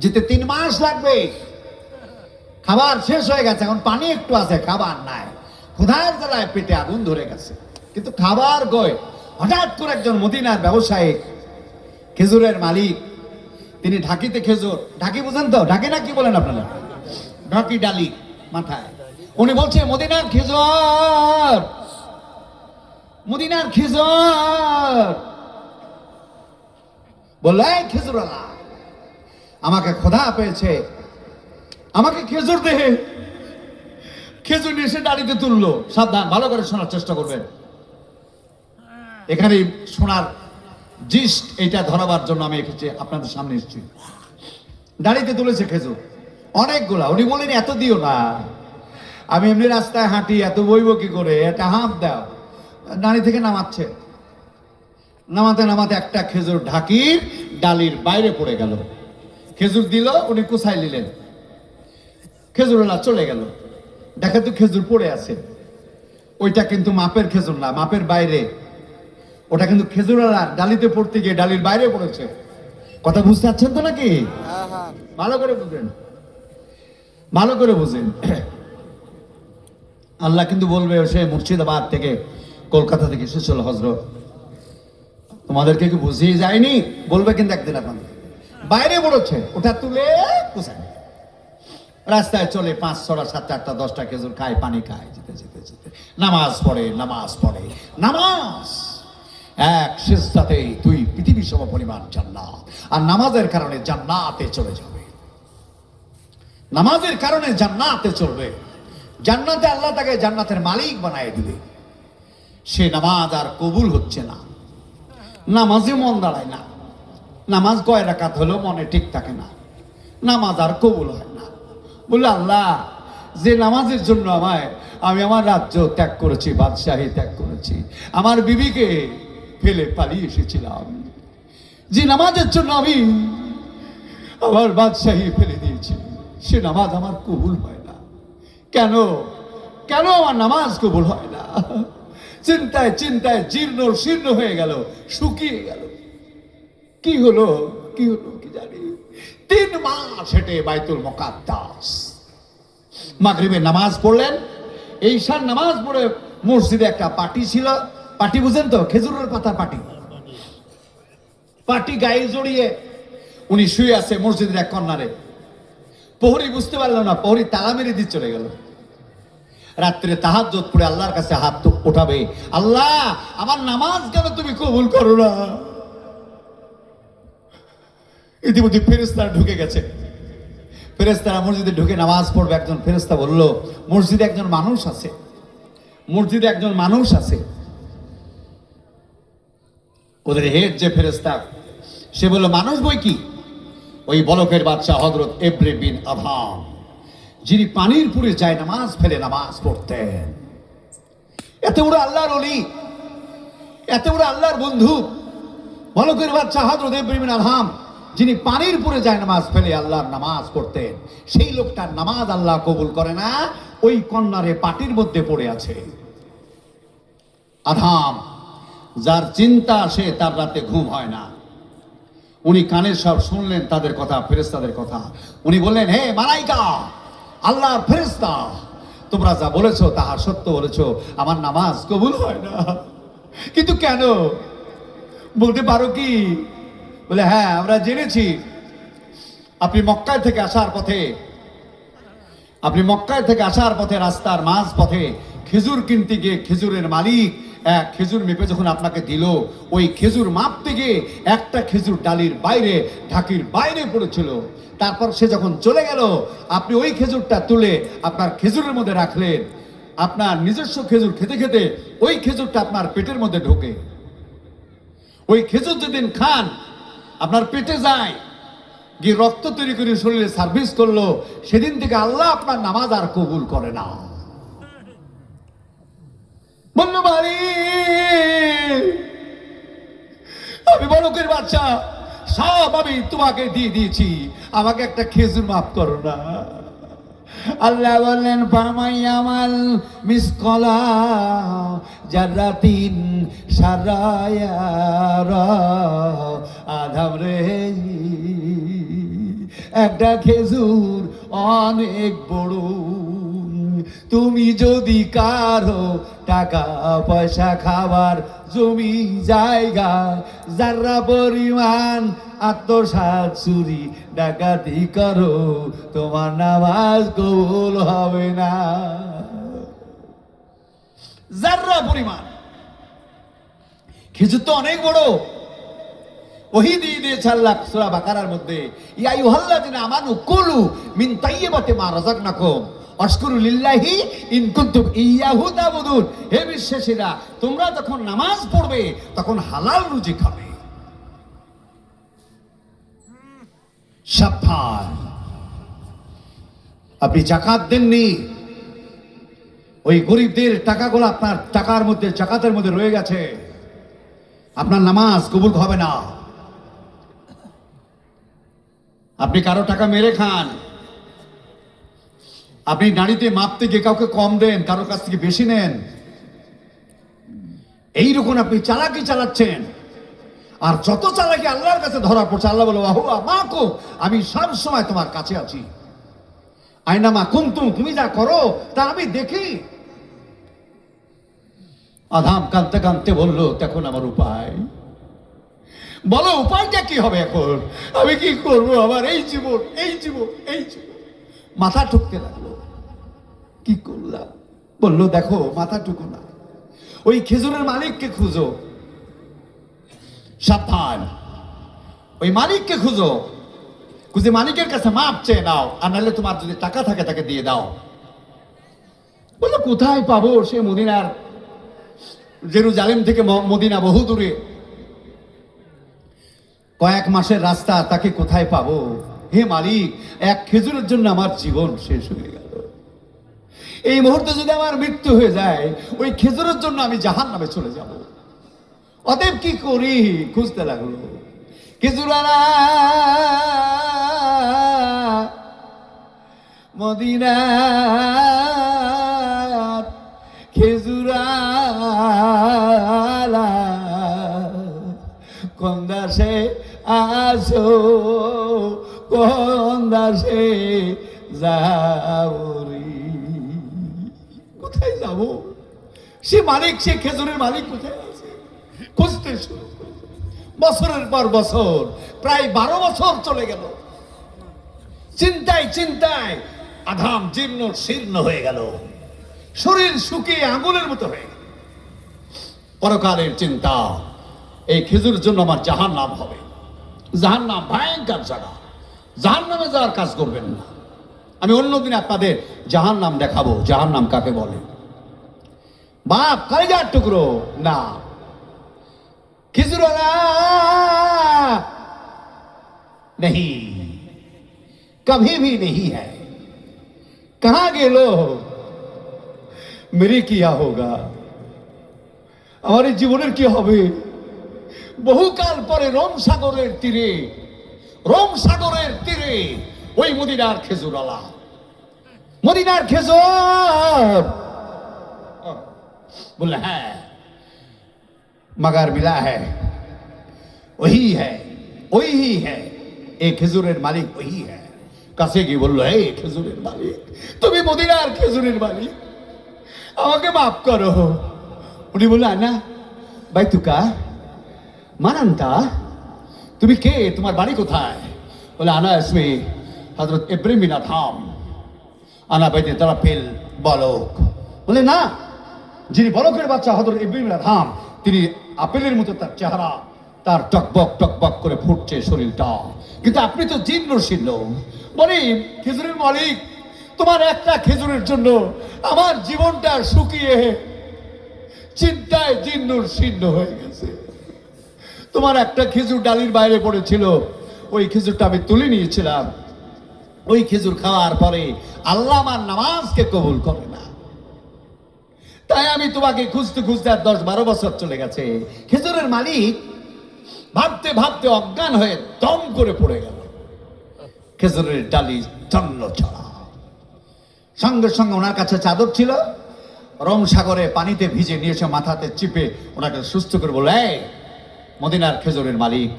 যেতে 3 মাস লাগবে। খাবার শেষ হয়ে গেছে, এখন পানি একটু আছে, খাবার নাই। ক্ষুধার জ্বালায় পেটে আগুন ধরে গেছে, কিন্তু খাবার গয়। হঠাৎ করে একজন মদিনার ব্যবসায়ী, খেজুরের মালিক, তিনি ঢাকিতে খেজুর, ঢাকি বুঝেন তো, ঢাকি না কি বলেন আপনারা, ঢাকি ডালি মাথায়, উনি বলছে মদিনার খেজুর, মদিনার খেজুর। বললে খেজুরওয়ালা, আমাকে ক্ষুধা পেয়েছে, আমাকে খেজুর দে। খেজুর নিয়ে এসে দাড়িতে তুললো। সাবধান, ভালো করে শোনার চেষ্টা করবেন। এখানে শোনার জিস্ট এইটা ধরাবার জন্য আমি এসেছি, আপনাদের সামনে এসেছি। দাড়িতে তুলেছে খেজুর অনেকগুলা। উনি বলেন এত দিও না, আমি এমনি রাস্তায় হাঁটি, এত বইব কি করে, এটা হাঁপ দাও। দাঁড়ি থেকে নামাচ্ছে, নামাতে নামাতে একটা খেজুর ঢাকির ডালির বাইরে পড়ে গেল। খেজুর দিল, উনি কুচাই নিলেন, খেজুরওয়ালা চলে গেল। দেখে তো খেজুর পড়ে আছে, ওইটা কিন্তু মাপের খেজুর না, মাপের বাইরে। ওটা কিন্তু খেজুরওয়ালা ডালিতে পড়তে গিয়ে ডালির বাইরে পড়েছে। কথা বুঝতে পারছেন তো নাকি? ভালো করে বুঝেন, ভালো করে বুঝেন। আল্লাহ কিন্তু বলবে, সে মুর্শিদাবাদ থেকে, কলকাতা থেকে এসেছিল হজরত, তোমাদেরকে কি বুঝিয়ে যায়নি, বলবে কিন্তু একদিন। এখন বাইরে পড়েছে, ওটা তুলে কুচায় রাস্তায় চলে, 5, 6, 7, 8, 10টা খেজুর খায়, পানি খায়, যেতে যেতে যেতে নামাজ পড়ে, নামাজ পড়ে, নামাজ এক শেষটাতেই তুই পৃথিবী সম পরিমাণ জান্নাত। আর নামাজের কারণে জান্নাতে চলে যাবে, নামাজের কারণে জান্নাতে চলবে। জান্নাতে আল্লাহ তাকে জান্নাতের মালিক বানায় দিবে। সে নামাজ আর কবুল হচ্ছে না, নামাজে মন দাঁড়ায় না, নামাজ কয় রাকাত হলো মনে ঠিক থাকে না, নামাজ আর কবুল হয় না। বললে আল্লাহ, যে নামাজের জন্য আমি আমার রাজ্য ত্যাগ করেছি, বাদশাহী ত্যাগ করেছি, আমার বিবিকে ফেলে পালিয়ে এসেছিলাম, যে নামাজের জন্য আমি আমার বাদশাহী ফেলে দিয়েছি, সে নামাজ আমার কবুল হয় না। কেন কেন আমার নামাজ কবুল হয় না? চিন্তায় চিন্তায় জীর্ণ শীর্ণ হয়ে গেল, শুকিয়ে গেল। কি হলো কি হলো কি জানি। 3 মাস হেঁটে বাইতুল মুকাদ্দাস মাগরিবের নামাজ পড়লেন। ঈশার নামাজ পড়ে মসজিদে একটা পাটি ছিল, পাটি বুঝেন তো, খেজুরের পাতার পাটি, পাটি গায়ে জড়িয়ে উনি শুয়ে আছে মসজিদের এক কর্নারে। প্রহরী বুঝতে পারলো না, প্রহরী তালা মেরে দিয়ে চলে গেল। রাত্রে তাহাজ্জুদ পড়ে আল্লাহর কাছে হাত উঠাবে, আল্লাহ আমার নামাজ কেন তুমি কবুল করো না? ইতিমধ্যে ফেরেশতারা ঢুকে গেছে। ফেরেশতারা মসজিদে ঢুকে নামাজ পড়বে। একজন ফেরেশতা বলল, মসজিদে একজন মানুষ আছে, মসজিদে একজন মানুষ আছে। ওদের হেড যে ফেরেশতা, সে বলল, মানুষ বই কি? ওই বলকের বাচ্চা হযরত ইব্রাহিম বিন আদহাম, যিনি পানির পুরে যায় নামাজ ফেলে নামাজ পড়তেন। এত বড় আল্লাহর ওলি, এত বড় আল্লাহর বন্ধু, বলকের বাচ্চা হযরত ইব্রাহিম বিন আদহাম, যিনি পানির পুরে যায় নামাজ ফেলে আল্লাহর নামাজ পড়তেন, সেই লোকটার নামাজ আল্লাহ কবুল করে না। ওই কন্যারে পাটির মধ্যে পড়ে আছে। আদহাম, যার চিন্তা আসে তার রাতে ঘুম হয় না। উনি কানের সব শুনলেন তাদের কথা, ফেরেশতাদের কথা। উনি বললেন, হে মালাইকা, আল্লাহর ফেরেশতা, তোমরা যা বলেছো তাহা সত্য বলেছো, আমার নামাজ কবুল হয় না। কিন্তু কেন বলতে পারো কি? বলে, হ্যাঁ, আমরা জেনেছি আপনি মক্কায় থেকে আসার পথে রাস্তার মাঝ পথে খেজুর কিনতে গিয়ে খেজুরের মালিক এক খেজুর মেপে যখন আপনাকে দিল, ওই খেজুর মাপতে গিয়ে একটা খেজুর ডালির বাইরে, ঢাকির বাইরে পড়েছিল। তারপর সে যখন চলে গেল, আপনি ওই খেজুরটা তুলে আপনার খেজুরের মধ্যে রাখলেন। আপনার নিজস্ব খেজুর খেতে খেতে ওই খেজুরটা আপনার পেটের মধ্যে ঢোকে। ওই খেজুর যেদিন খান আপনার পেটে যায়, গিয়ে রক্ত তৈরি করে শরীরে সার্ভিস করলো, সেদিন থেকে আল্লাহ আপনার নামাজ আর কবুল করে না। বললো, বাড়ি আমি বলকের বাচ্চা, সব আমি তোমাকে দিয়ে দিয়েছি, আমাকে একটা খেজুর মাফ করো না। আল্লাহ বললেন, ফামাইয়ামাল মিসকলা জাররাতিন সারায়ারা। আদম রে, একটা খেজুর অনেক বড়, তুমি যদি কারো টাকা পয়সা, খাবার, জমি জায়গা, যারা পরিমাণ আত্মসাৎ, চুরি ডাকাতি করো, তোমার নামাজ কবুল হবে না। যারা পরিমাণ খেজুর তো অনেক বড়। ওহী দিয়ে দিয়েছে আল্লাহ সূরা বাকারার মধ্যে, ইয়া আইয়ুহাল্লাযিনা আমানু কুলু মিন তাইয়্যিবাতি মা রাযাকনাকুম আশকুরু লিল্লাহি ইন কুনতুম ইয়াহু তা'বুদুন। হে বিশ্বাসীরা, তোমরা যখন নামাজ পড়বে তখন হালাল রুজি খাবে। সাবধান, আপনি যাকাত দেননি, ওই গরিবদের টাকাগুলো আপনার টাকার মধ্যে, যাকাতের মধ্যে রয়ে গেছে, আপনার নামাজ কবুল হবে না। আপনি কারো টাকা মেরে খান, আপনি নাড়িতে মাপতে গিয়ে কাউকে কম দেন, কারো কাছ থেকে বেশি নেন, এইরকম আপনি চালাকি চালাচ্ছেন। আর যত চালাকি আল্লাহর কাছে ধরা পড়ছে, আল্লাহ বলো, আহুয়া মাকু, আমি সব সময় তোমার কাছে আছি। আইনামা কুনতুম, তুমি যা করো তা আমি দেখি। আদম কাঁদতে কাঁদতে বললো, দেখুন আমার উপায়, বলো উপায়টা কি হবে এখন? আমি কি করবো? আমার এই জীবন, এই জীবন, এই জীবন। মাথা ঠুকতে লাগলো, কি করলাম? বললো, দেখো, মাথা ঠুকো না, ওই খেজুরের মালিককে খুঁজো। সাবধান, ওই মালিককে খুঁজো, খুঁজে মালিকের কাছে মাপ চেয়ে নাও, আর নাহলে তোমার যদি টাকা থাকে তাকে দিয়ে দাও। বললো, কোথায় পাবো? সে মদিনার, জেরুজালেম থেকে মদিনা বহু দূরে, কয়েক মাসের রাস্তা, তাকে কোথায় পাবো? হে মালিক, এক খেজুরের জন্য আমার জীবন শেষ হয়ে গেল। এই মুহূর্তে যদি আমার মৃত্যু হয়ে যায়, ওই খেজুরের জন্য আমি জাহান্নামে চলে যাব। অতএব কি করি? খুঁজতে লাগলো। খেজুরালা মদিনা, খেজুরালা কোন দাসে আসো, কোন দাসে যাবরি। কোথায় যাব? সে মালিক, সে খেজুরের মালিক কোথায় আছে? খুঁজতে শুরু। বছরের পর বছর, প্রায় 12 বছর চলে গেল। চিন্তায় চিন্তায় আদম জীর্ণ শীর্ণ হয়ে গেল, শরীর শুকিয়ে আঙুলের মতো হয়ে গেল। পরকালের চিন্তা, এই খেজুরের জন্য আমার জাহান্নাম হবে। জাহান্নাম ভয়ঙ্কর জায়গা, জাহান্নামে যাওয়ার কাজ করবেন না। আমি অন্যদিন আপনাদের জাহান্নাম দেখাবো, জাহান্নাম কাকে বলে। বাপ কলেজার টুকরো না, খেজুরওয়ালা नहीं, कभी भी नहीं है। कहां गेलो मेरे किया होगा, हमारे জীবনের কি হবে? বহুকাল পরে রোম সাগরের তীরে ওই মদিনার খেজুরওয়ালা, মদিনার খেজুর बोला है मगर मिला है, वही है, वही ही है, एक খেজুরের মালিক वही है। কাছে গিয়ে বললো, এই খেজুরের মালিক, তুমি মদিনার খেজুরের মালিক, আমাকে মাফ করো। উনি বললো, আনা ভাই তুকা মানান্তা, তুমি কে, তোমার বাড়ি কোথায়? বলে, আনা ইসমে হযরত ইব্রাহিম বিন আদহাম, আনা বাইতে তারাফিল বালক। বলে, না, যিনি বলকের বাচ্চা হযরত ইব্রাহিম বিন আদহাম, তিনি আপেলের মতো তার চেহারা, তার টকবক টকবক করে ফুটছে শরীরটা, কিন্তু আপনি তো জীর্ণ শীর্ণ। বলে, খেজুরের মালিক, তোমার একটা খেজুরের জন্য আমার জীবনটা শুকিয়ে চিন্তায় জীর্ণ শীর্ণ হয়ে গেছে। তোমার একটা খেজুর ডালির বাইরে পড়েছিল, ওই খেজুরটা আমি তুলে নিয়েছিলাম। ওই খেজুর খাওয়ার পরে আল্লাহ আমার নামাজকে কবুল করে না, তাই আমি তোমাকে খুঁজতে খুঁজতে আর 10-12 বছর চলে গেছে। খেজুরের মালিক ভাবতে ভাবতে অজ্ঞান হয়ে দম করে পড়ে গেল। খেজুরের ডালি চন্ন ছড়া। সঙ্গে সঙ্গে ওনার কাছে চাদর ছিল, রোম সাগরে পানিতে ভিজে নিয়ে এসে মাথাতে চিপে ওনাকে সুস্থ করে বলে, এই মদিনার খেজুরের মালিক,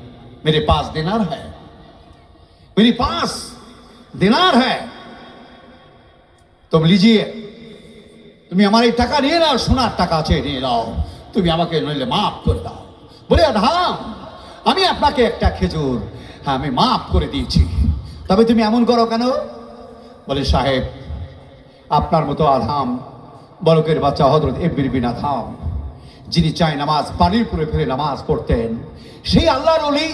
मेरे पास दिनार है, मेरे पास दिनार है, तुम लीजिए, তুমি আমার এই টাকা নিয়ে নাও, সোনার টাকা আছে, নিয়ে নাও, তুমি আমাকে নইলে মাফ করে দাও। বলে, আদহাম, আমি আপনাকে একটা খেজুর, হ্যাঁ আমি মাফ করে দিয়েছি, তবে তুমি এমন করো কেন? বলে, সাহেব, আপনার মতো আদহাম, বলকের বাচ্চা হযরত ইব্রাহিম বিন আদহাম, যিনি চায় নামাজ পানির উপরে ফেলে নামাজ পড়তেন, সেই আল্লাহর ওলি,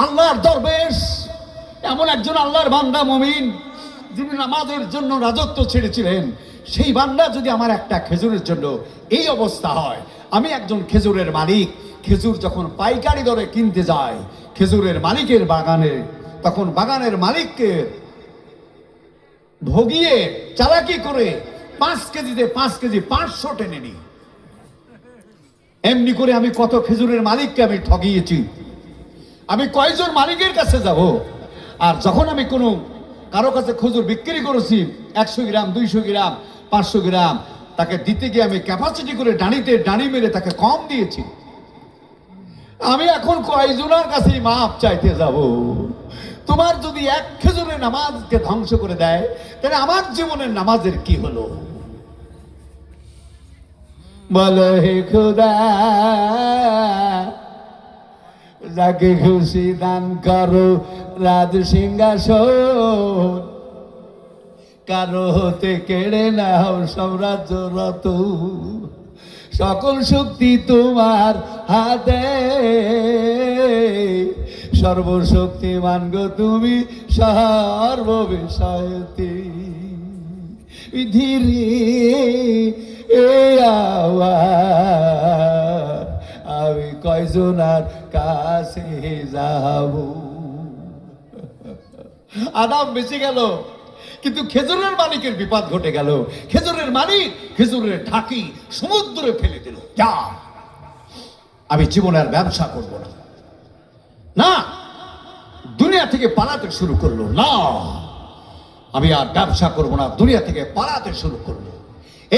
আল্লাহর দরবেশ, এমন একজন আল্লাহর বান্দা মুমিন, যিনি নামাজের জন্য রাজত্ব ছেড়েছিলেন, সেই বান্দা যদি আমার একটা খেজুরের জন্য এই অবস্থা হয়, আমি একজন খেজুরের মালিক, খেজুর যখন পাইকারি দরে কিনতে যায় খেজুরের মালিকের বাগানে, তখন বাগানের মালিককে ভগিয়ে চালাকি করে 5 কেজিতে 5 কেজি 500 টেনে নিই। এমনি করে আমি কত খেজুরের মালিককে আমি ঠগিয়েছি। আমি কয়জন মালিকের কাছে যাব? আর যখন আমি কোনো কারো কাছে খেজুর বিক্রি করেছি 100 গ্রাম, 200 গ্রাম, 500 গ্রাম, তাকে দিতে গিয়ে আমি ক্যাপাসিটি করে ডানিতে ডানি মেরে তাকে কম দিয়েছি। আমি এখন কয়জনের কাছে মাপ চাইতে যাব? তোমার যদি এক খেজুরের নামাজকে ধ্বংস করে দেয়, তাহলে আমার জীবনের নামাজের কি হলো? বলো হে খোদা, যাকে খুশি দান করো রাজ সিংহাসন, কারো হতে কেড়ে নাও সাম্রাজ্য রত, সকল শক্তি তোমার হাতে, সর্বশক্তিমান গো তুমি সর্ববিষয়তে। ধীরে এ আওয়াজ, আমি কয়জনার কাছে যাব? আদাম বেঁচে গেল, কিন্তু খেজুরের মালিকের বিপদ ঘটে গেল। খেজুরের মালিক খেজুরের ঢাকি সমুদ্রে ফেলে দিল। যা, আমি জীবনের ব্যবসা করব না, না, দুনিয়া থেকে পালাতে শুরু করলো। না, আমি আর ব্যবসা করব না, দুনিয়া থেকে পালাতে শুরু করলো।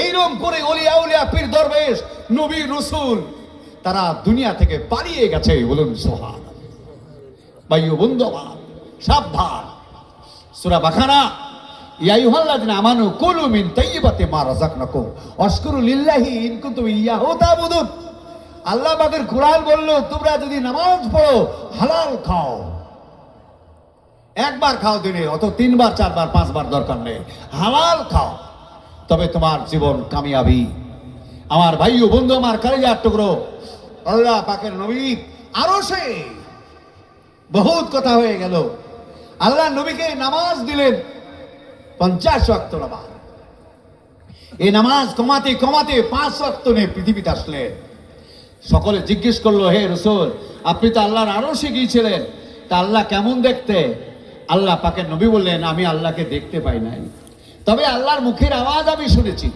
এইরকম করে ওলিয়া উলিয়া পীর দরবেশ নবী রসুল তারা দুনিয়া থেকে পালিয়ে গেছে। বলুন সুবহানাল্লাহ। ভাইও বন্ধুরা, সাবধান। সূরা বাকারা, ইয়া আইয়ুহাল্লাযিনা আমানু কুলু মিন তাইয়্যিবাতি মা রাযাকনাকুম ওয়াশকুরু লিল্লাহি ইন কুনতুম ইয়াহু তা'বুদুন। আল্লাহ পাকের কুরআন বলল, তোমরা যদি নামাজ পড়ো হালাল খাও। একবার খাও দিনে, অত 3 বার 4 বার 5 বার দরকার নেই, হালাল খাও, তবে তোমার জীবন কামিয়াবি। আমার ভাই ও বন্ধু, আমার কলিজার টুকরো, আল্লাহ পাকের নবী আরশে বহুত কথা হয়ে গেল। আল্লাহ নবীকে নামাজ দিলেন 50 ওয়াক্ত নামাজ। এই নামাজ কমাতে কমাতে 5 ওয়াক্ত নিয়ে পৃথিবীতে আসলেন। সকলে জিজ্ঞেস করলো, হে রাসূল, আপনি তো আল্লাহর আরশে গিয়েছিলেন, তা তা আল্লাহ কেমন দেখতে? আল্লাহ পাকের নবী বললেন, আমি আল্লাহকে দেখতে পাই নাই, তবে আল্লাহর মুখের আওয়াজ আমি শুনেছি।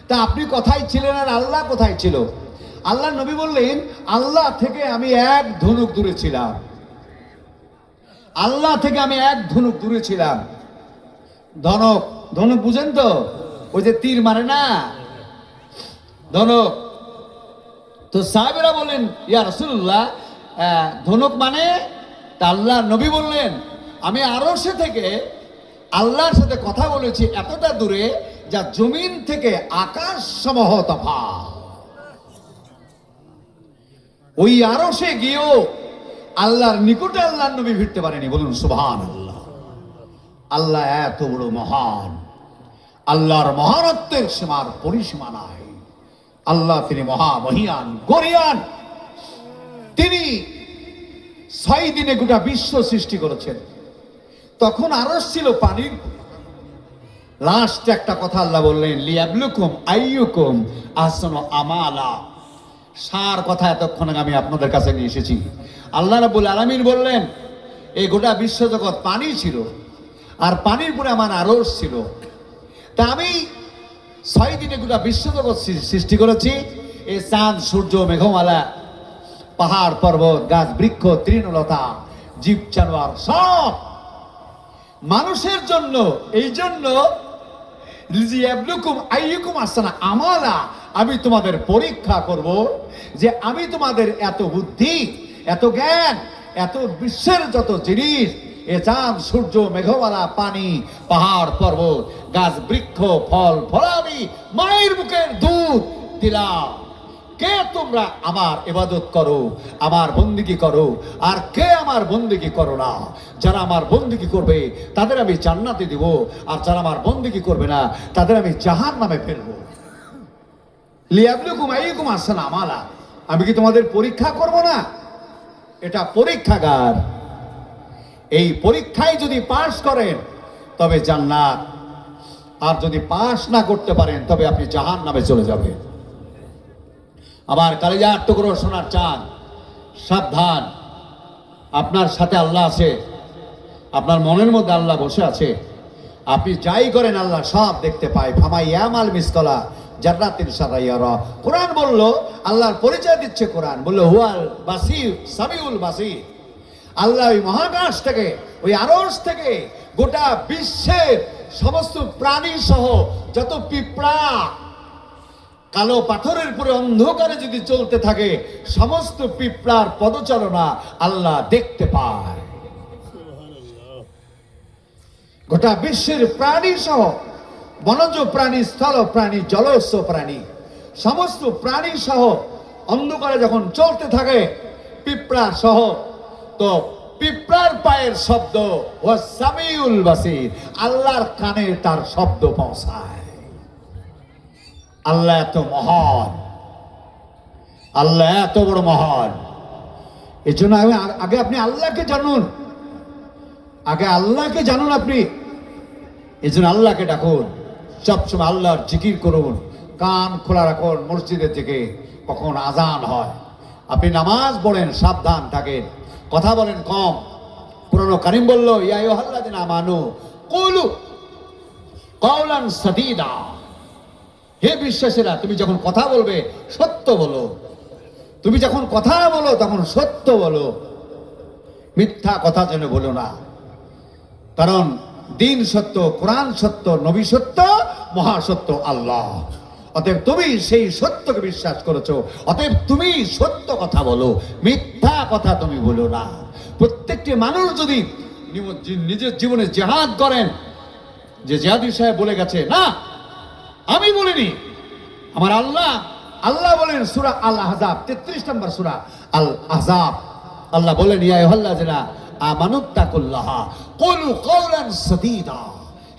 তা আপনি কোথায় ছিলেন আর আল্লাহ কোথায় ছিল? আল্লাহ নবী বললেন, আল্লাহ থেকে আমি এক ধনুক দূরে ছিলাম। আল্লাহ থেকে আমি এক ধনুক দূরে ছিলাম। ধনুক, ধনুক বুঝেন তো? ওই যে তীর মারে না, ধনুক। তো সাহাবেরা বলেন, ইয়া রাসূলুল্লাহ, ধনুক মানে? তা আল্লাহ নবী বললেন, আমি আরশে থেকে আল্লাহর সাথে কথা বলেছি এতটা দূরে, যা জমিন থেকে আকাশ সমহ তফাৎ। ওই আরশে গিয়েও আল্লাহর নিকটে আল্লাহর নবী ফিরতে পারেনি। বলুন সুবহানাল্লাহ। আল্লাহ এত বড় মহান, আল্লাহর মহানত্বের সীমার পরিসীমা নাই। আল্লাহ তিনি মহামহিয়ান, গরিয়ান। তিনি 6 দিনে গোটা বিশ্ব সৃষ্টি করেছেন। তখন আরশ ছিল পানির। লাস্ট একটা কথা আল্লাহ বললেন, লিয়াবলুকুম আইয়ুকুম আহসানু আমালা। সার কথা এতক্ষণ আমি আপনাদের কাছে নিয়ে এসেছি। আল্লাহ রাব্বুল আলামিন বললেন, এই গোটা বিশ্বজগৎ পানি ছিল, আর পানির পরে আমার আরশ ছিল। তা আমি 6 দিনে গোটা বিশ্বজগৎ সৃষ্টি করেছি। এই চাঁদ, সূর্য, মেঘমালা, পাহাড় পর্বত, গাছ বৃক্ষ, তৃণলতা, জীব জানোয়ার সব মানুষের জন্য। এই জন্য লিয়াবলুকুম আইয়ুকুম আহসানু আমালা, আমি তোমাদের পরীক্ষা করব যে আমি তোমাদের এত বুদ্ধি, এত জ্ঞান, এত বিশ্বের যত জিনিস, এ চাঁদ, সূর্য, মেঘমালা, পানি, পাহাড় পর্বত, গাছ বৃক্ষ, ফল ফলাদি, মায়ের বুকের দুধ দিলাম। কে তোমরা আমার ইবাদত করো, আমার বন্দেগী করো, আর কে আমার বন্দেগী করো না? যারা আমার বন্দেগী করবে তাদের আমি জান্নাতে দিব, আর যারা আমার বন্দেগী করবে না তাদের আমি জাহান্নামে ফেলবো। লিয়াবলুকুম আইয়ুকুম আহসানু আমালা। আমি কি তোমাদের পরীক্ষা করব না? এটা পরীক্ষাগার। এই পরীক্ষায় যদি পাশ করেন তবে জান্নাত, আর যদি পাশ না করতে পারেন তবে আপনি জাহান্নামে চলে যাবেন। আমার কালিজার টুকরো সোনার চাঁদ, সাবধান। আপনার সাথে আল্লাহ আছে, আপনার মনের মধ্যে আল্লাহ বসে আছে। আপনি যাই করেন আল্লাহ সব দেখতে পায়। ফামাই ইয়ামাল মিসকালা জাররাতিন শাররান ইয়ারা। কোরআন বলল, আল্লাহর পরিচয় দিচ্ছে কোরআন, বলল হুয়াল বাসীর সামিউল বাসীর। আল্লাহ ওই মহাকাশ থেকে, ওই আরশ থেকে গোটা বিশ্বের সমস্ত প্রাণী সহ যত পিঁপড়া কালো পাথরের উপরে অন্ধকারে যদি চলতে থাকে, সমস্ত পিঁপড়ার পদচারণা আল্লাহ দেখতে পায়। গোটা বিশ্বের প্রাণী সহ, বনজ প্রাণী, স্থল প্রাণী, জলস্য প্রাণী, সমস্ত প্রাণী সহ অন্ধকারে যখন চলতে থাকে পিঁপড়া সহ, তো পিঁপড়ার পায়ের শব্দ ও সামিউল বাসীর, আল্লাহর কানে তার শব্দ পৌঁছায়। আল্লাহ এত মহান, আল্লাহ এত বড় মহান। এই জন্য আগে আপনি আল্লাহকে জানুন, আগে আল্লাহকে জানুন আপনি। এই জন্য আল্লাহকে ডাকুন, সবসময় আল্লাহর জিকির করুন, কান খোলা রাখুন মসজিদের থেকে কখন আজান হয়। আপনি নামাজ পড়েন, সাবধান থাকেন, কথা বলেন কম। পুরানো কারিম বলল, ইয়া আইয়ুহাল্লাযিনা আমানু কুলু কাওলান সাদীদা। হে বিশ্বাসীরা, তুমি যখন কথা বলবে সত্য বলো। তুমি যখন কথা বলো তখন সত্য বলো, মিথ্যা কথা যেন বলো না। কারণ দিন সত্য, কোরআন সত্য, নবী সত্য, মহাসত্য আল্লাহ। অতএব তুমি সেই সত্যকে বিশ্বাস করেছো, অতএব তুমি সত্য কথা বলো, মিথ্যা কথা তুমি বলো না। প্রত্যেকটি মানুষ যদি নিজের জীবনে জিহাদ করেন, যে জিহাদি সাহেব বলে গেছে, না আমি বলিনি, আমার আল্লাহ, আল্লাহ বলেন সূরা আল আহজাব 33 নম্বর সূরা আল আহজাব, আল্লাহ বলেন ইয়া আইয়ুহাল্লাযিনা আমানুত্তাকুল্লাহ কুলু কাওলান সাদীদা।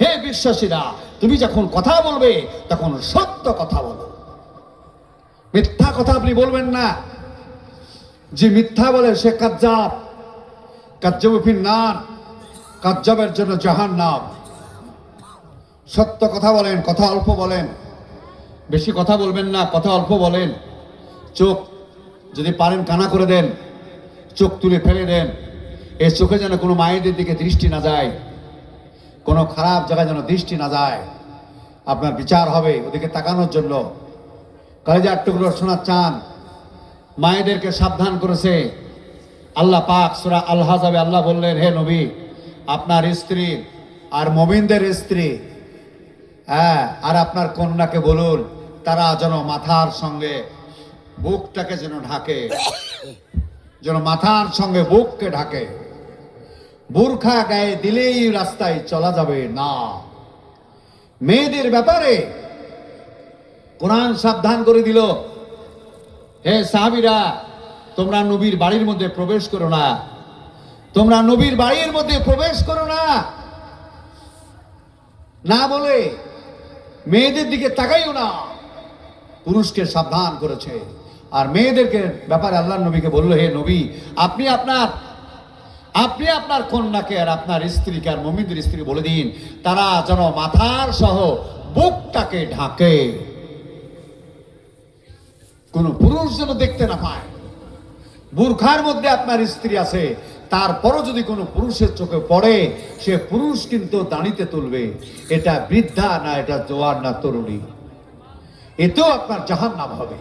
হে বিশ্বাসীরা, তুমি যখন কথা বলবে তখন সত্য কথা বলো, মিথ্যা কথা আপনি বলবেন না। যে মিথ্যা বলে সে কাজ্জাব, কাজ্জাবু ফিন্নার, কাজ্জাবের জন্য জাহান্নাম। সত্য কথা বলেন, কথা অল্প বলেন, বেশি কথা বলবেন না, কথা অল্প বলেন। চোখ যদি পারেন কানা করে দেন, চোখ তুলে ফেলে দেন। এই চোখে যেন কোনো মায়েদের দিকে দৃষ্টি না যায়, কোনো খারাপ জায়গায় যেন দৃষ্টি না যায়। আপনার বিচার হবে ওদিকে তাকানোর জন্য। কলেজার টুকরো শোনা চান, মায়েদেরকে সাবধান করেছে আল্লাহ পাক। সূরা আল আহজাবে আল্লাহ বললেন, হে নবী, আপনার স্ত্রী আর মুমিনদের স্ত্রী, হ্যাঁ, আর আপনার কন্যাকে বলুন তারা যেন মাথার সঙ্গে বুকটাকে যেন ঢাকে, যেন মাথার সঙ্গে বুককে ঢাকে। বুরখা গায়ে দিলেই রাস্তায় চলা যাবে না। মেয়েদের ব্যাপারে কোরআন সাবধান করে দিল, হে সাহাবীরা, তোমরা নবীর বাড়ির মধ্যে প্রবেশ করো না, তোমরা নবীর বাড়ির মধ্যে প্রবেশ করো না। না বলে মেয়েদের দিকে তাকাইও না, পুরুষকে সাবধান করেছে। আর মেয়েদেরকে ব্যাপারে আল্লাহ নবীকে বললো, হে নবী, আপনি আপনার কন্যাকে আর আপনার স্ত্রীকে আর মুমিনদের স্ত্রী বলে দিন তারা যেন মাথার সহ বুকটাকে ঢাকে, কোন পুরুষ যেন দেখতে না পায়। বুরখার মধ্যে আপনার স্ত্রী আছে, তারপরও যদি কোনো পুরুষের চোখে পড়ে, সে পুরুষ কিন্তু দাঁড়িতে তুলবে। এটা বৃদ্ধা না, এটা জোয়ার না তরুণী, এতেও আপনার জাহান্নাম হবে।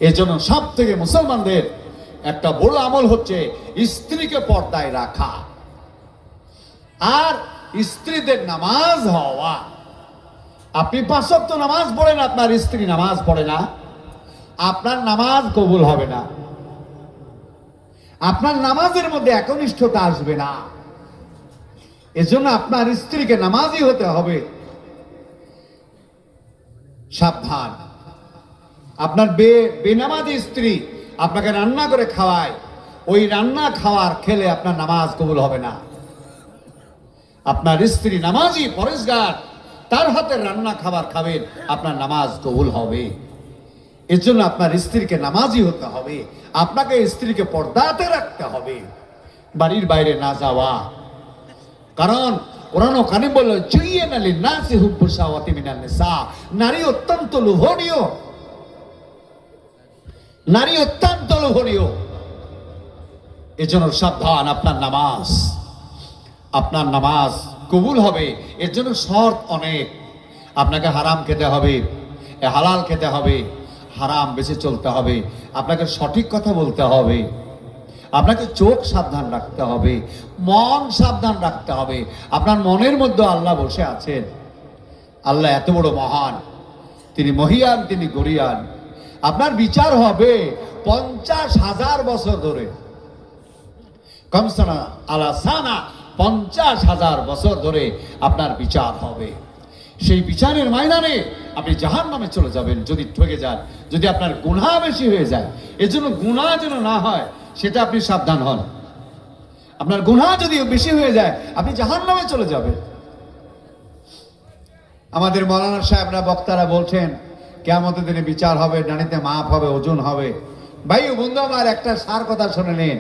এজন্য সব থেকে মুসলমানদের একটা বড় আমল হচ্ছে স্ত্রীকে পর্দায় রাখা আর স্ত্রীদের নামাজ হওয়া। আপনি 5 ওয়াক্ত নামাজ পড়েন, আপনার স্ত্রী নামাজ পড়ে না, আপনার নামাজ কবুল হবে না, আপনার নামাজের মধ্যে একনিষ্ঠতা আসবে না। এজন্য আপনার স্ত্রীকে নামাজি হতে হবে। সাবধান, আপনার বেনামাজি স্ত্রী আপনাকে রান্না করে খাওয়ায়, ওই রান্না খাওয়ার খেলে আপনার নামাজ কবুল হবে না। আপনার স্ত্রী নামাজি পরেশগার, তার হাতের রান্না খাবার খাবেন, আপনার নামাজ কবুল হবে। এর জন্য আপনার স্ত্রীকে নামাজি হতে হবে, আপনাকে স্ত্রীকে পর্দাতে রাখতে হবে, বাড়ির বাইরে না যাওয়া। কারণ কোরআন কারিম বলল, জুইয়ানা লিন-নাসি হুব্বুশ শাহাওয়াতি মিনান নিসা, নারী অত্যন্ত লোভনীয়, নারী অত্যন্ত লোভনীয়। এজন্য সাবধান, আপনার নামাজ কবুল হবে। এর জন্য শর্ত অনেক। আপনাকে হারাম খেতে হবে, হালাল খেতে হবে, হারাম বেঁচে চলতে হবে, আপনাকে সঠিক কথা বলতে হবে, আপনাকে চোখ সাবধান রাখতে হবে, মন সাবধান রাখতে হবে। আপনার মনের মধ্যে আল্লাহ বসে আছেন। আল্লাহ এত বড় মহান, তিনি মহিয়ান, তিনি গরিয়ান। আপনার বিচার হবে 50,000 বছর ধরে, কমসানা আলা সানা, 50,000 বছর ধরে আপনার বিচার হবে। সেই বিচারের ময়দানে আপনি জাহান্নামে চলে যাবেন যদি ঠকে যান, যদি আপনার গুনাহ বেশি হয়ে যায়। এজন্য গুনাহ যেন না হয় সেটা আপনি সাবধান হন। আপনার গুনাহ যদি বেশি হয়ে যায় আপনি জাহান্নামে চলে যাবেন। আমাদের মাওলানা সাহেবরা, বক্তারা বলছেন কিয়ামতের দিনে বিচার হবে, ডানিতে মাপ হবে, ওজন হবে। ভাই ও বন্ধু আমার, একটা সার কথা শুনে নিন,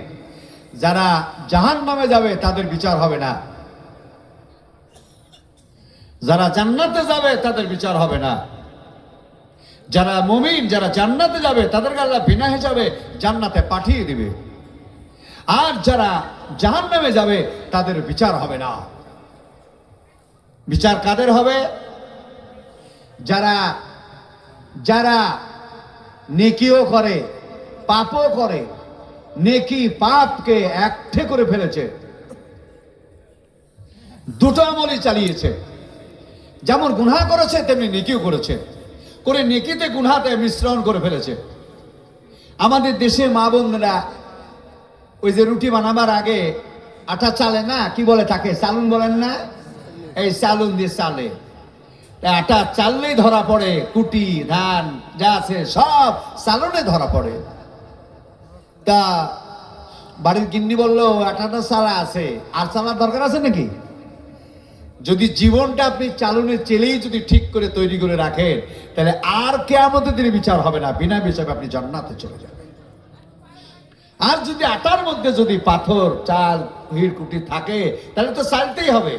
যারা জাহান্নামে যাবে তাদের বিচার হবে না, যারা জান্নাতে যাবে তাদের বিচার হবে না। যারা মুমিন, যারা জান্নাতে যাবে তাদেরকে আল্লাহ বিনা হিসাবে জান্নাতে পাঠিয়ে দিবে। আর যারা জাহান্নামে যাবে তাদের বিচার হবে না। বিচার কাদের হবে? যারা যারা নেকিও করে, পাপও করে, নেকি পাপকে একঠে করে ফেলেছে, দুটো আমলই চালিয়েছে। যেমন গুনাহ করেছে তেমনি নেকিও করেছে, করে নেকিতে গুনাহতে মিশ্রণ করে ফেলেছে। আমাদের দেশে মা বোনরা ওই যে রুটি বানাবার আগে আটা চালে না, কি বলে তাকে, চালুন বলেন না, এই চালুন দিয়ে চালে। আটা চাললেই ধরা পড়ে, কুটি ধান যা আছে সব চালনে ধরা পড়ে। তা বাড়ির গিন্নি বললো আটাটা চালা আছে, আর চালার দরকার আছে নাকি? যদি জীবনটা আপনি চালনের চেলেই যদি ঠিক করে তৈরি করে রাখেন, তাহলে আর কিয়ামতের দিনে বিচার হবে না, বিনা বিচারে আপনি জান্নাতে চলে যাবেন। আর যদি আটার মধ্যে যদি পাথর, চাল, হিড়কুটি থাকে তাহলে তো চালতেই হবে।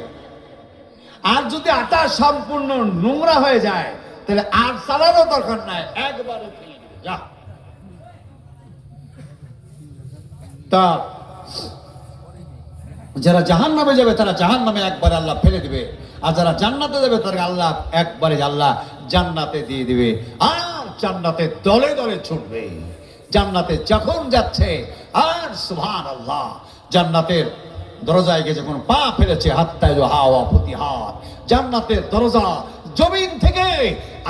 আর যদি আটা সম্পূর্ণ নোংরা হয়ে যায় তাহলে আর চালারও দরকার নাই, একবারে ফেলে দিবে, যা। তা যারা জাহান্নামে যাবে তারা জাহান্নামে একবারে আল্লাহ ফেলে দিবে, আর যারা জান্নাতে যাবে তারা আল্লাহ একবারে আল্লাহ জান্নাতে দিয়ে দিবে। আর জান্নাতে দলে দলে ছুটবে, জান্নাতে যখন যাচ্ছে। আর সুবহানাল্লাহ, জান্নাতের দরজায় গিয়ে যখন পা ফেলেছে, হাত্তায় হাওয়া প্রতি হাত, জান্নাতের দরজা জমিন থেকে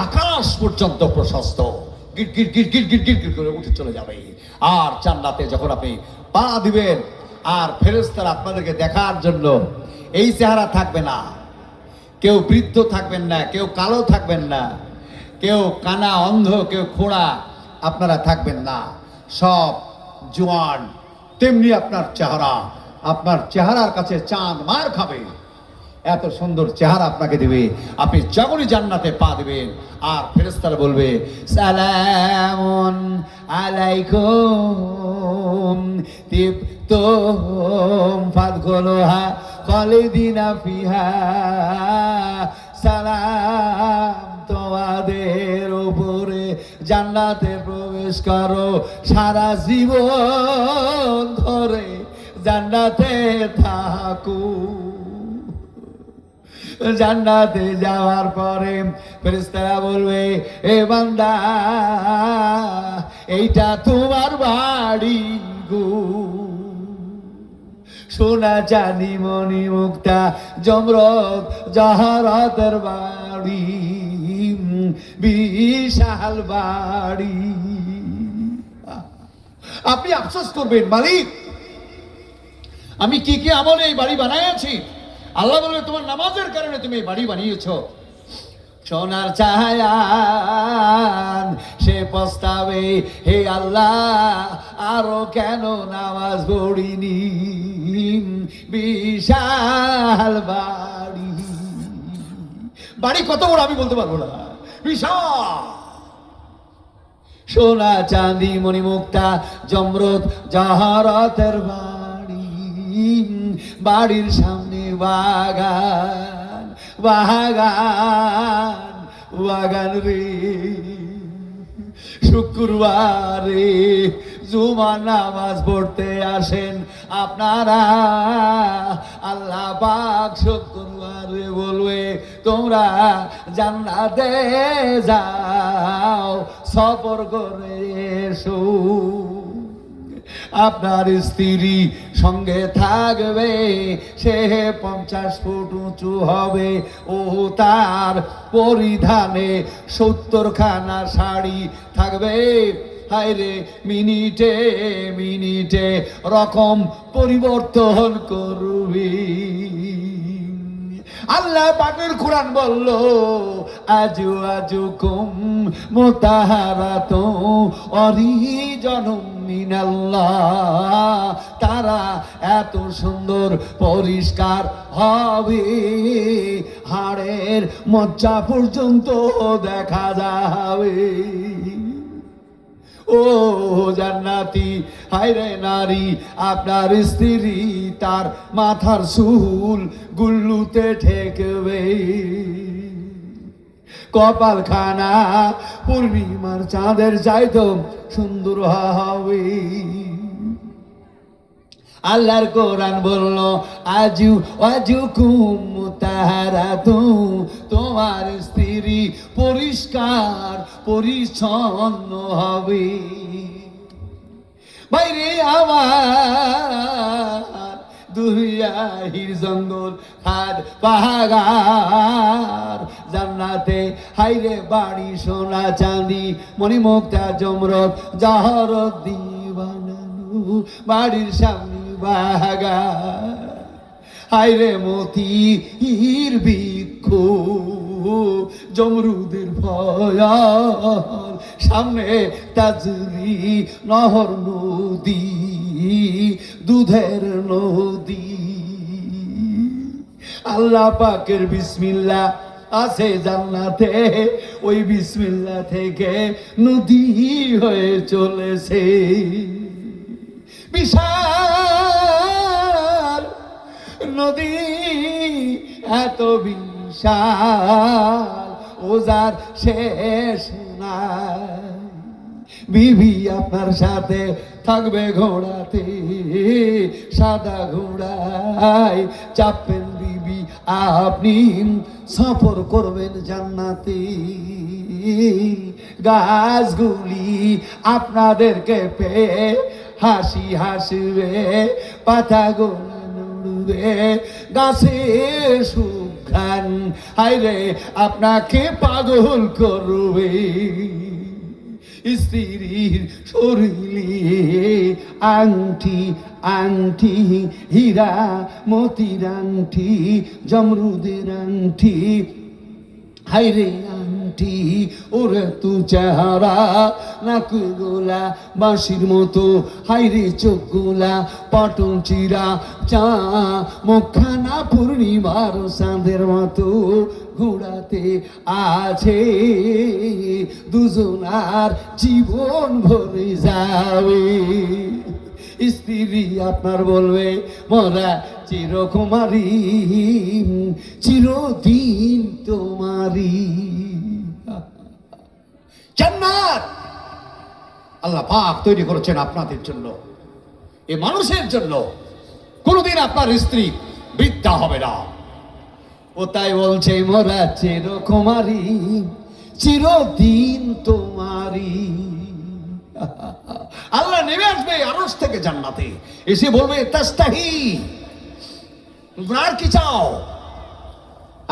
আকাশ পর্যন্ত প্রশস্ত, গিট গিট গিট গিট গিট গিট গিট করে উঠে চলে যাবে। আর জান্নাতে যখন আপনি পা দিবেন, আর ফেরেশতারা আপনাদেরকে দেখার জন্য এই চেহারা থাকবে না। কেউ বৃদ্ধ থাকবেন না, কেউ কালো থাকবেন না, কেউ কানা অন্ধ, কেউ খোড়া আপনারা থাকবেন না, সব জোয়ান। তেমনি আপনার চেহারা, আপনার চেহারার কাছে চাঁদ মার খাবে, এত সুন্দর চেহারা আপনাকে দিবে। আপনি যখনই জান্নাতে পা দিবেন, আর ফেরেশতারা বলবে সালামুন আলাইকুম তিবতুম ফাদখুলুহা খালিদিনা ফিহা, সালাম তোমাদের উপরে, জান্নাতে প্রবেশ করো, সারা জীবন ধরে জান্নাতে থাকো। জান্নাতে যাওয়ার পরে ফেরেশতারা বলবে, এ বান্দা, এইটা তোমার বাড়ি গো। সোনা চাঁদি মণি মুক্তা জমরত জহরতের বাড়ি, বিশাল বাড়ি। আপনি আফসোস করবেন, মালিক আমি কি কি আমলে এই বাড়ি বানাইছি। আল্লাহ বলবে, তোমার নামাজের কারণে তুমি এই বাড়ি বানিয়েছ। সোনার চাহান সে পস্তাবে, হে আল্লাহ আরো কেন নামাজ পড়িনি। বিশাল বাড়ি, বাড়ি কত বড় আমি বলতে পারবো না, বিশাল। সোনা চাঁদি মণিমুক্তা জমরত জহরতের বাড়ি, বাড়ির সামনে বাগান, বাগান, বাগান রে। শুক্রবারে জুমার নামাজ পড়তে আসেন আপনারা, আল্লাহ পাক শুক্রবারে বলবে, তোমরা জান্নাতে যাও, সফর করে এসো। আপনার স্ত্রী সঙ্গে থাকবে, সে 50 ফুট উঁচু হবে, ও তার পরিধানে 70 খানা শাড়ি থাকবে। হায়রে মিনিটে মিনিটে রকম পরিবর্তন করবে। আল্লাহ পাকের কোরআন বলল, আজু আজুকুম মুতাহারাতু অরিজনুম মিনাল্লাহ, তারা এত সুন্দর পরিষ্কার হবে, হাড়ের মজ্জা পর্যন্ত দেখা যাবে। ও জান্নাতি, হায়রে নারী, আপনার স্ত্রী তার মাথার চুল গুল্লুতে ঠেকবে, কপালখানা পূর্ণিমার চাঁদের চাইতো সুন্দর হবে। আল্লাহর কোরআন বলল, আজু আজুকুম মুতাহারাতু, তোমার স্ত্রী পরিষ্কার পরিচ্ছন্ন হবে। বাইরে আমার দুনিয়ার জঙ্গল হাত পাহাড়, জান্নাতে হাইরে বাড়ি সোনা চাঁদি মণিমুক্তা জমরত জহরত দিয়ে বানানো, বাড়ির সামনে বাগান, হাইরে মতির বৃক্ষ, জমরুদের ফল, সামনে তাজরি নহর নদী, দুধের নদী। আল্লাহ পাকের বিসমিল্লাহ আছে জান্নাতে, ওই বিসমিল্লাহ থেকে নদী হয়ে চলেছে। বিশাল নদী, এত বিশাল, ওজার শেষ নাই। বিবি আপনার সাথে থাকবে ঘোড়াতে, সাদা ঘোড়ায় চাপবেন বিবি, আপনি সফর করবেন জান্নাতে। গাছগুলি আপনাদেরকে পেয়ে হাসি হাসবে, পাতাগুলো নড়বে, গাছে সুঘ্রাণ হায়রে আপনাকে পাগল করবে। স্ত্রীর শরীরে আংটি আংটি, হীরা মতির আংটি, জমরুদের আংটি, হাইরে আংটি, ওরে তু চেহারা নাক গোলা বাঁশির মতো, হাইরে চোখ গোলা পটল চিরা, চা মুখখানা পূর্ণিমার চাঁদের মতো। ঘোড়াতে আছে দুজনার জীবন ভরে যাবে। স্ত্রী আপনার বলবে মোরা চিরকুমারী, চিরদিন তোমারি। জান্নাত আল্লাহ পাক তৈরি করেছেন আপনাদের জন্য, এ মানুষের জন্য। কোনোদিন আপনার স্ত্রী বৃদ্ধা হবে না। ও তাই বলছে মোরা চিরকুমারী, চিরদিন তোমারি। আল্লাহ নেমে আসবে আরশ থেকে জান্নাতে, এসে বলবে তাস্তাহি, আর কি চাও?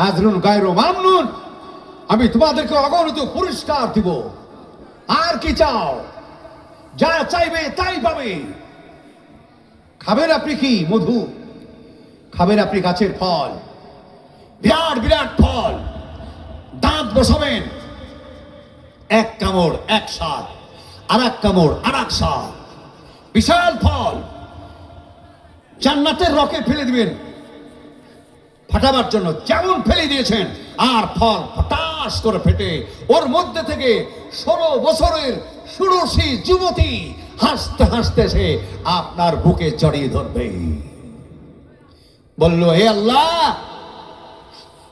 আজরুন গায়রু মামনুন, আমি তোমাদেরকে অগণিত পুরস্কার দিব। আর কি চাও? যা চাইবে তাই পাবে। খাবেন আপনি কি? মধু খাবেন আপনি, গাছের ফল, বিরাট বিরাট ফল, দাঁত বসাবেন, এক কামড় এক স্বাদ, আর এক কামড় আর এক স্বাদ, বিশাল ফল। জান্নাতের রকে ফেলে দিবেন ফাটাবার জন্য, যেমন ফেলে দিয়েছেন, আর ফল ফটাস করে ফেটে ওর মধ্যে থেকে 16 বছরের ষোড়শী যুবতী হাসতে হাসতে সে আপনার বুকে জড়িয়ে ধরবে। বলল, হে আল্লাহ,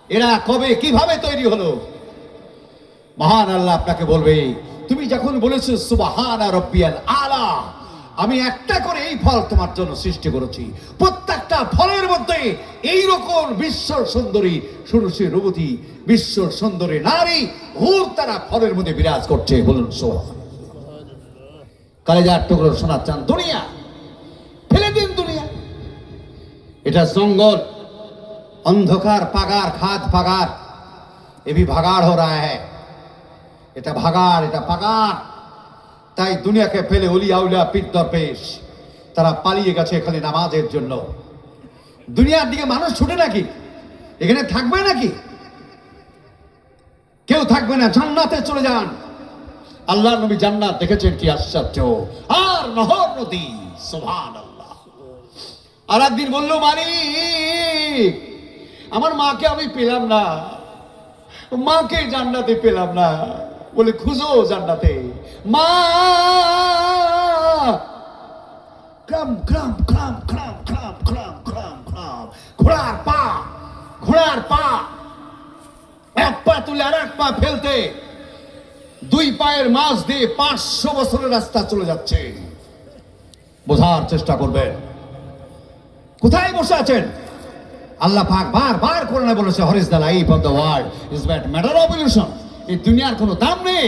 এরা কবে কিভাবে তৈরি হলো? মহান আল্লাহ আপনাকে বলবে, তুমি যখন বলেছো সুবহানা রাব্বিয়াল আলা, আমি একটা করে এই ফল তোমার জন্য সৃষ্টি করেছি। প্রত্যেকটা ফলের মধ্যে এইরকম বিশ্ব সুন্দরী ষোড়শী যুবতী, বিশ্ব সুন্দরী নারী হুর তারা ফলের মধ্যে বিরাজ করছে। বলুন সুবহানাল্লাহ। কালেজার টুকরো সোনা চান দুনিয়া, ফেলে দিন দুনিয়া। এটা জঙ্গল, अंधकार पगार खाद पगार, ये भी भगाड़ हो रहा है। এটা ভাগাড়, এটা পাগাড়। তাই দুনিয়াকে ফেলে ওলিয়া উলিয়া পীর দরবেশ তারা পালিয়ে গেছে খালি নামাজের জন্য। দুনিয়ার দিকে মানুষ ছুটে নাকি? এখানে থাকবে নাকি? কেউ থাকবে না, জান্নাতে চলে যান। আল্লাহর নবী জান্নাত দেখেছেন, কি আশ্চর্য, আর নহর নদী, সুবহানাল্লাহ। আর একদিন বলল, মালিক, আমার মাকে আমি পেলাম না, মাকে জান্নাতে পেলাম না। বলে, খুঁজো জান্নাতে মা। ক্রাম ক্রাম ক্রাম ক্রাম ক্রাম ক্রাম ক্রাম ক্রাম, ঘোড়ার পা, ঘোড়ার পা, এক পা তুলে আর এক পা ফেলতে দুই পায়ের মাঝ দিয়ে 500 বছরের রাস্তা চলে যাচ্ছে। বোঝার চেষ্টা করবেন কোথায় বসে আছেন। আল্লাহ পাক বারবার কোরআনে বলেছে, হর is the life of the world is but matter of illusion. এই দুনিয়ার কোনো দাম নেই,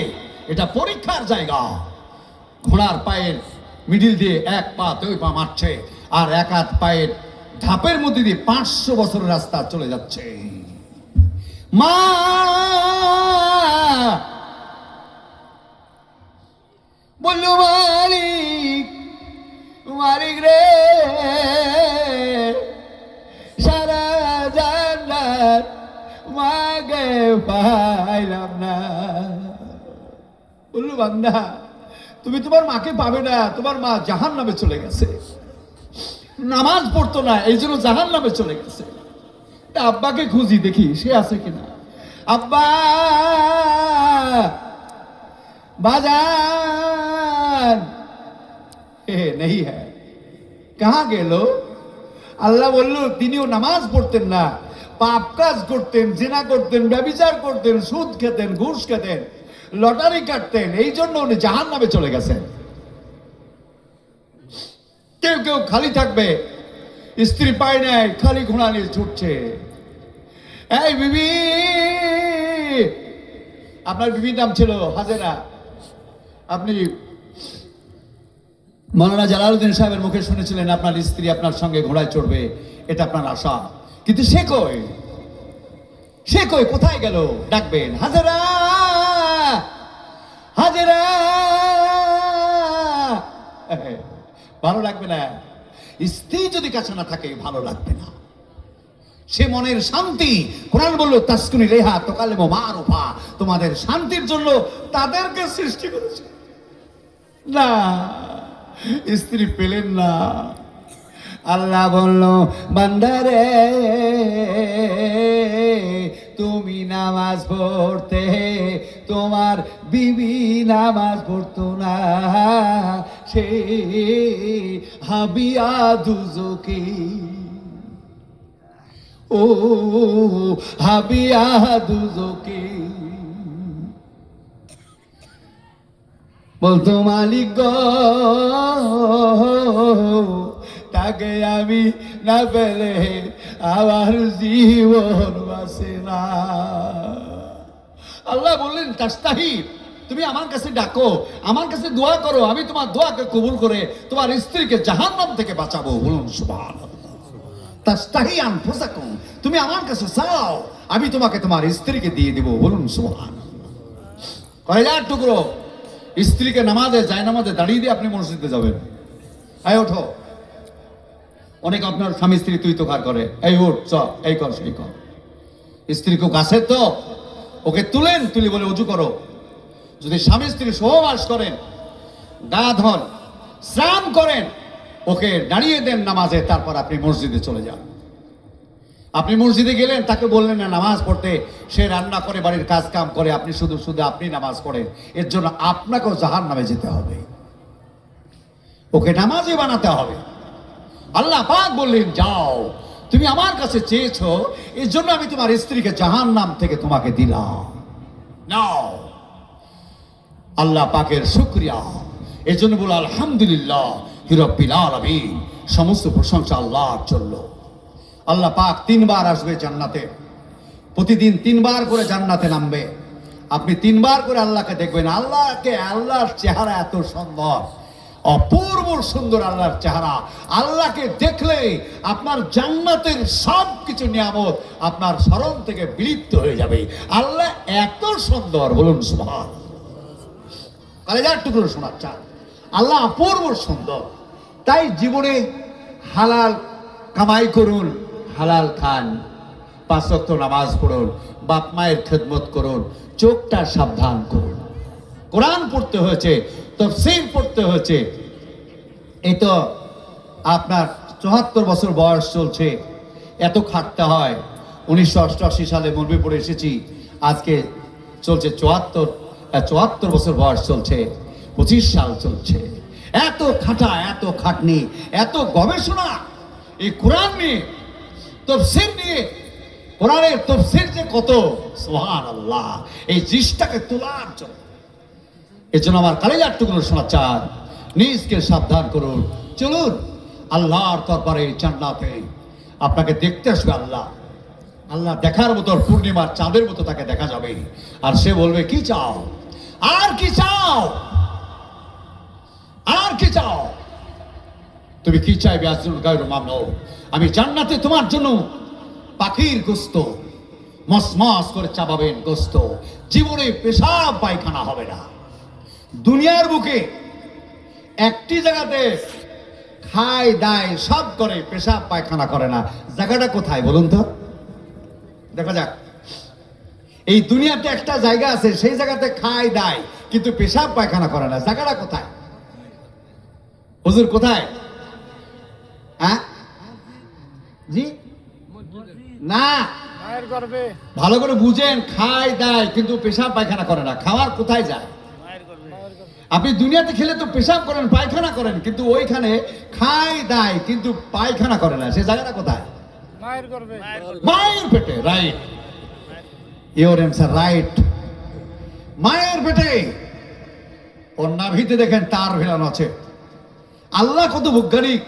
এটা পরীক্ষার জায়গা। ঘোড়ার পায়ের মিডিল দিয়ে এক পা দুই পা মারছে, আর এক হাত পায়ের ধাপের মধ্যে দিয়ে 500 বছরের রাস্তা চলে যাচ্ছে। মা বলল, মালিক, মালিক রে, সারা জান্নাত মাকে পাইলাম না। বললো, বান্দা, তুমি তোমার মাকে পাবে না, তোমার মা জাহান্নামে চলে গেছে। নামাজ পড়তো না, এই জন্য জাহান্নামে চলে গেছে। আব্বাকে খুঁজি দেখি সে আছে কিনা। আব্বা, বাজান, নেই হ্যাঁ, কাহা গেল? আল্লাহ বলল, তিনিও নামাজ পড়তেন না, পাপ কাজ করতেন, জিনা করতেন, ব্যভিচার করতেন, সুদ খেতেন, ঘুষ খেতেন, লটারি কাটতেন, এই জন্য উনি জাহান্নামে চলে গেছেন। কেউ কেউ খালি থাকবে, স্ত্রী পায় নাই, খালি ঘোড়া নিয়ে ছুটছে। এই বিবি, আপনার বিবির নাম ছিল হাজেরা। আপনি মৌলানা জালালউদ্দিন সাহেবের মুখে শুনেছিলেন আপনার স্ত্রী আপনার সঙ্গে ঘোড়ায় চড়বে, এটা আপনার আশা। কিন্তু সে কই, সে কই, কোথায় গেল? ডাকবেন, হাজেরা, হাজেরা। ভালো লাগবে না। স্ত্রী যদি কাছে না থাকে ভালো লাগবে না। সে মনের শান্তি। কোরআন বলল তাসকুনি রেহা তোকালেমো মারুফা, তোমাদের শান্তির জন্য তাদেরকে সৃষ্টি করেছে। না, স্ত্রী পেলেন না। আল্লাহ বলল, বান্দারে তুমি নামাজ পড়তে, তোমার বিবি নামাজ পড়তো না, সে হাবিয়া দুজকে, ও হাবিয়া দুজকে। বলতো মালিক গো, তাকে আমি না পেলে আমার জীবন বাঁচে না। আল্লাহ বললেন, তাস্তাহি, তুমি আমার কাছে ডাকো, আমার কাছে দোয়া করো, আমি তোমার দোয়াকে কবুল করে তোমার স্ত্রীকে জাহান্নাম থেকে বাঁচাবো। বলুন সুবহানাল্লাহ। তাস্তাহি আনফুসাকুম, তুমি আমার কাছে চাও, আমি তোমাকে তোমার স্ত্রীকে দিয়ে দেব। বলুন সুবহানাল্লাহ। কয়লার টুকরো স্ত্রীকে নামাজে যায়, নামাজে দাঁড়িয়ে দিয়ে আপনি মসজিদে যাবেন। আয় ওঠো। অনেক আপনার স্বামী স্ত্রী তুই তো কার করে, এই উঠ, চ, এই কর, সেই কর। স্ত্রী কেউ গাছে তো ওকে তুলেন, তুলি বলে উজু করো। যদি স্বামী স্ত্রী সহবাস করেন, গা ধন, স্নান করেন, ওকে দাঁড়িয়ে দেন নামাজে, তারপর আপনি মসজিদে চলে যান। আপনি মসজিদে গেলেন, তাকে বললেন না নামাজ পড়তে, সে রান্না করে, বাড়ির কাজ কাম করে, আপনি শুধু শুধু আপনি নামাজ পড়েন, এর জন্য আপনাকেও জাহান্নামে যেতে হবে। ওকে নামাজে বানাতে হবে। আল্লাহ পাক বললেন, যাও, তুমি আমার কাছে চেয়েছো, এর জন্য আমি তোমার স্ত্রীকে জাহান্নাম থেকে তোমাকে দিলাম, নাও। আল্লাহ পাকের শুকরিয়া। এর জন্য বলো আলহামদুলিল্লাহ রাব্বিল আলামিন, সমস্ত প্রশংসা আল্লাহর জন্য। আল্লাহ পাক 3 বার আসবে জান্নাতে, প্রতিদিন 3 বার করে জান্নাতে নামবে। আপনি 3 বার করে আল্লাহকে দেখবেন। আল্লাহর চেহারা এত সুন্দর, অপূর্ব সুন্দর আল্লাহর চেহারা। আল্লাহকে দেখলে আপনার জান্নাতের সব কিছু নিয়ামত আপনার স্মরণ থেকে বিলুপ্ত হয়ে যাবে। আল্লাহ এত সুন্দর। বলুন সুবহানাল্লাহ। কলেজার টুকরো শোনার চান, আল্লাহ অপূর্ব সুন্দর। তাই জীবনে হালাল কামাই করুন, হালাল খান, 5 ওয়াক্ত নামাজ পড়ুন, বাপ মায়ের খেদমত করুন, চোখটা সাবধান করুন। কোরআন পড়তে হয়েছে, তাফসীর পড়তে হয়েছে। এই তো আপনার 74 বছর বয়স চলছে, এত খাটতে হয়। 1988 সালে মরবি পড়ে এসেছি, আজকে চলছে 74 বছর বয়স চলছে, 25 সাল চলছে। এত খাটা, এত খাটনি, এত গবেষণা এই কোরআন নিয়ে, তাফসীর নিয়ে। কোরআনের তাফসীর যে কত, সুবহানাল্লাহ, এই জিনিসটাকে তোলার জন্য। এর জন্য আমার কালেজার টুকরো শোনা চান, নিজকে সাবধান করুন। চলুন আল্লাহর দরবারে জান্নাতে আপনাকে দেখতে আসবে আল্লাহ। আল্লাহ দেখার মতো পূর্ণিমার চাঁদের মতো তাকে দেখা যাবে। আর সে বলবে, কি চাও, আর কি চাও, আর কি চাও, তুমি কি চাইবে? আজরুল গায়রু মামনুন, আমি জান্নাতে তোমার জন্য পাখির গোস্ত মসমস করে চাবাবেন গোস্ত। জীবনে পেশাব পায়খানা হবে না। দুনিয়ার বুকে একটি জায়গাতে খায় দায় সব করে, পেশাব পায়খানা করে না। জায়গাটা কোথায় বলুন তো, দেখা যাক। এই দুনিয়াতে একটা জায়গা আছে, সেই জায়গাতে খায় দায় কিন্তু পেশাব পায়খানা করে না। জায়গাটা কোথায় হুজুর, কোথায়? হ্যাঁ জি না, ভালো করে বুঝেন। খায় দায় কিন্তু পেশাব পায়খানা করে না। খাওয়ার কোথায় যায়? আপনি দুনিয়াতে খেলে তো পেশাব করেন, পায়খানা করেন, কিন্তু ওইখানে খায় দায় কিন্তু পায়খানা করে না। সে জায়গাটা কোথায়? মায়ের পেটে। Right, your answer right. মায়ের পেটে ওর নাভিতে দেখেন তার ভেলানো আছে। আল্লাহ কত বৈজ্ঞানিক,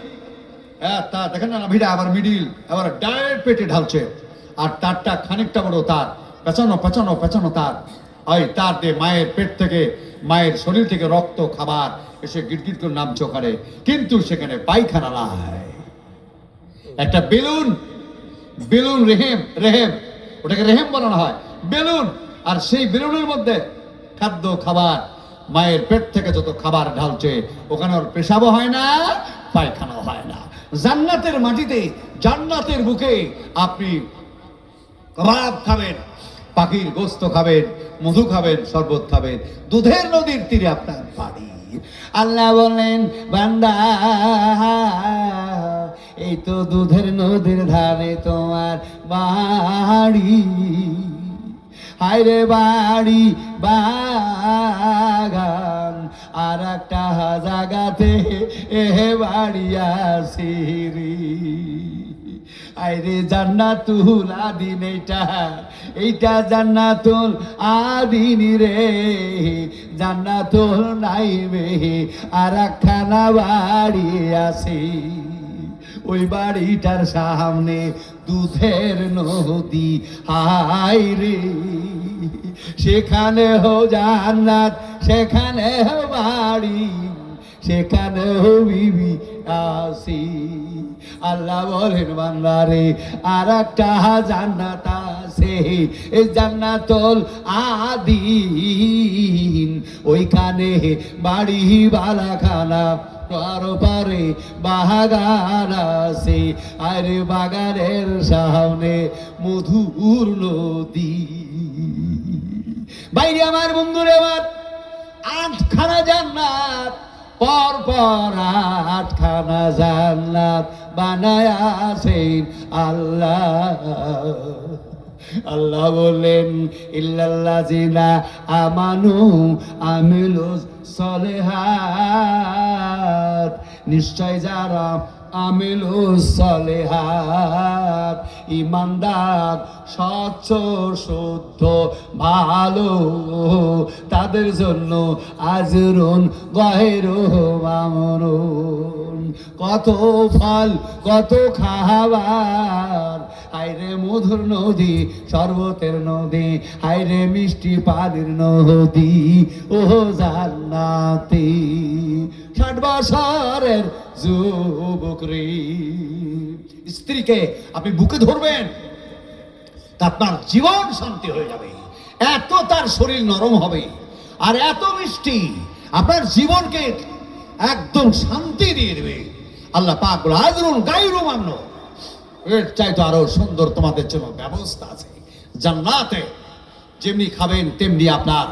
হ্যাঁ তা দেখেন না, নাভিটা আবার মিডিল, আবার ডাইরেক্ট পেটে ঢালছে, আর তারটা খানিকটা বড় তার, পেঁচানো পেঁচানো পেঁচানো তার, ওই তার দিয়ে মায়ের পেট থেকে, মায়ের শরীর থেকে রক্ত খাবার এসে গিটগিট করে নামছে ওখানে, কিন্তু সেখানে পায়খানা নাই। একটা বেলুন, বেলুন রেহেম, রেহেম ওটাকে রেহেম বানানো হয়, বেলুন, আর সেই বেলুনের মধ্যে খাদ্য খাবার, মায়ের পেট থেকে যত খাবার ঢালছে ওখানে ওর পেশাবও হয় না, পায়খানাও হয় না। জান্নাতের মাটিতে, জান্নাতের বুকে আপনি কাবাব খাবেন, পাখির গোস্ত খাবেন, মধু খাবেন, শরবত খাবেন, দুধের নদীর তীরে আপনার বাড়ি। আল্লাহ বলেন, বান্দা এই তো দুধের নদীর ধারে তোমার বাড়ি, হায়রে বাড়ি বাগান, আর একটা জাগাতে এ বাড়ি আসিরি। আইরে জান্নাতুল আদিন, এইটা জান্নাতুল আদিন রে, জান্নাতুল নাইমে আর একখানা বাড়ি আছে। ওই বাড়িটার সামনে দুধের নদী, হায় রে সেখানে হো জান্নাত, সেখানে হো বাড়ি, সেখানে হো বিবি আসি। আল্লাহ বলেন, বান্দারে আর একটা জান্নাত আছে, এই জান্নাতুল আদিন, ওইখানে বাড়ি বালাখানা, আর পারে বাগান আছে, আর বাগানের সামনে মধুর নদী। বাইরে আমার বন্ধুরে, আমার 8খানা জান্নাত, পর পর 8খানা জান্নাত বানায় আছেন আল্লাহ। আল্লাহ বলেন, ইল্লাল্লাযিনা আমানু আমিলুস সলিহাত, নিশ্চয় যারা আমিলুস সলিহাত, ইমানদার, স্বচ্ছ শুদ্ধ ভালো, তাদের জন্য আজরুন গায়রু মামনুন, কত ফল, কত খাবার, হায়রে মধুর নদী, শরবতের নদী, হায়রে মিষ্টি পানির নদী, ও জান্নাতি 60 বছরের যুবক রে। স্ত্রীকে আপনি বুকে ধরবেন, তা আপনার জীবন শান্তি হয়ে যাবে, এত তার শরীর নরম হবে, আর এত মিষ্টি আপনার জীবনকে একদম শান্তি দিয়ে দেবে। আল্লাহ পাক বলে, আজরুন গায়রু মামনুন, এর চাইতে আরো সুন্দর তোমাদের জন্য ব্যবস্থা আছে জান্নাতে। যেমনি খাবেন তেমনি আপনার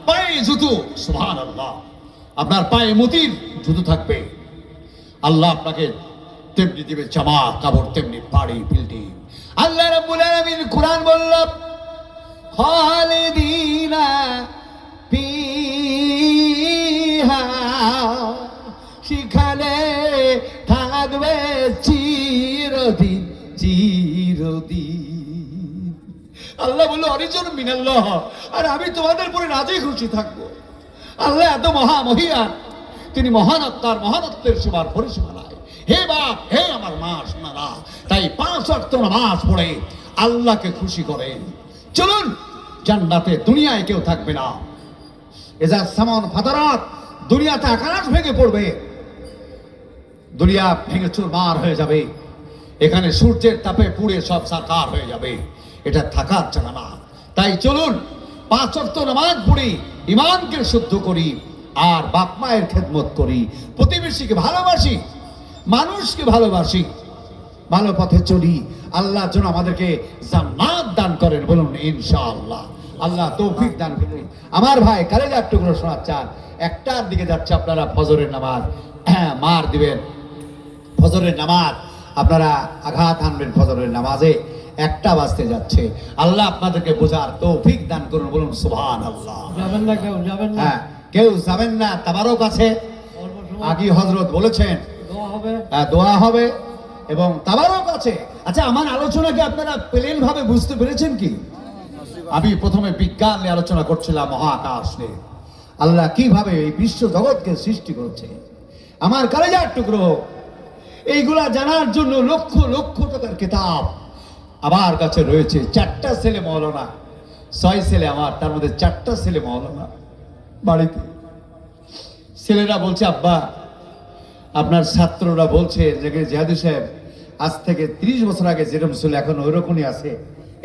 পায়ে জুতো, সুবহানাল্লাহ, আপনার পায়ে মতির জুতো থাকবে। আল্লাহ আপনাকে তেমনি দিবে জামা কাপড়, তেমনি বাড়ি বিল্ডিং। আল্লাহ রাব্বুল আলামিন কুরআন বলল, খালিদিনা ফিহা, সেখানে থাকবে চিরদিন চিরদিন। আল্লাহ বলল, অরিজন মিনাল্লাহ, আর আমি তোমাদের পরে রাজি খুশি থাকবো। আল্লাহ এত মহামহিয়ান, তিনি মহান আত্মার, মহানত্বের সীমার পরিসীমা নাই। হে বাপ, হে আমার মা, শোনারা, তাই 5 ওয়াক্ত নামাজ পড়ে আল্লাহকে খুশি করেন। চলুন জান্নাতে, দুনিয়ায় কেউ থাকবে না। এজা সামান ফাতারাত, দুনিয়াতে আকাশ ভেঙে পড়বে, দুনিয়া ভেঙে চুরমার হয়ে যাবে, এখানে সূর্যের তাপে পুড়ে সব সাকার হয়ে যাবে। এটা থাকার জায়গা না। তাই চলুন 5 ওয়াক্ত নামাজ পড়ি, ইমানকে শুদ্ধ করি, আর বাপ মায়ের খেদমত করি, প্রতিবেশীকে ভালোবাসি, মানুষকে ভালোবাসি, ভালো পথে চলি। আল্লাহ যেন আমাদেরকে জান্নাত দান করেন, বলুন ইনশাআল্লাহ। আল্লাহ তৌফিক দান করেন। আমার ভাই কালেজা টুকরো শোনাচ্ছেন, 1টার দিকে যাচ্ছে আপনারা ফজরের নামাজ, মার দিবেন ফজরের নামাজ, আপনারা আঘাত আনবেন ফজরের নামাজে, 1টা বাজতে যাচ্ছে। আল্লাহ আপনাদেরকে বোঝার তৌফিক দান করুন, বলুন সুবহানাল্লাহ। যাবেন না, কেউ যাবেন না, হ্যাঁ, কেউ যাবেন না, তাবারক আছে, আগে হযরত বলেছেন দোয়া হবে, দোয়া হবে এবং তাবারক আছে। আচ্ছা, আমার আলোচনাকে আপনারা প্লেন ভাবে বুঝতে পেরেছেন কি? আমি প্রথমে বিজ্ঞান নিয়ে আলোচনা করছিলাম, মহাকাশ নিয়ে। আল্লাহ কিভাবে এই বিশ্ব জগৎকে সৃষ্টি করেছে, আমার কলেজার টুকরো, এইগুলা জানার জন্য লক্ষ লক্ষ টাকার কিতাব আমার কাছে রয়েছে। 4টা ছেলে মৌলানা, 6 ছেলে আমার, তার মধ্যে 4টা ছেলে মৌলানা বাড়িতে। ছেলেরা বলছে, আব্বা আপনার ছাত্ররা বলছে যে জিহাদি সাহেব আজ থেকে 30 বছর আগে যেরকম ছিল এখন ওইরকমই আছে,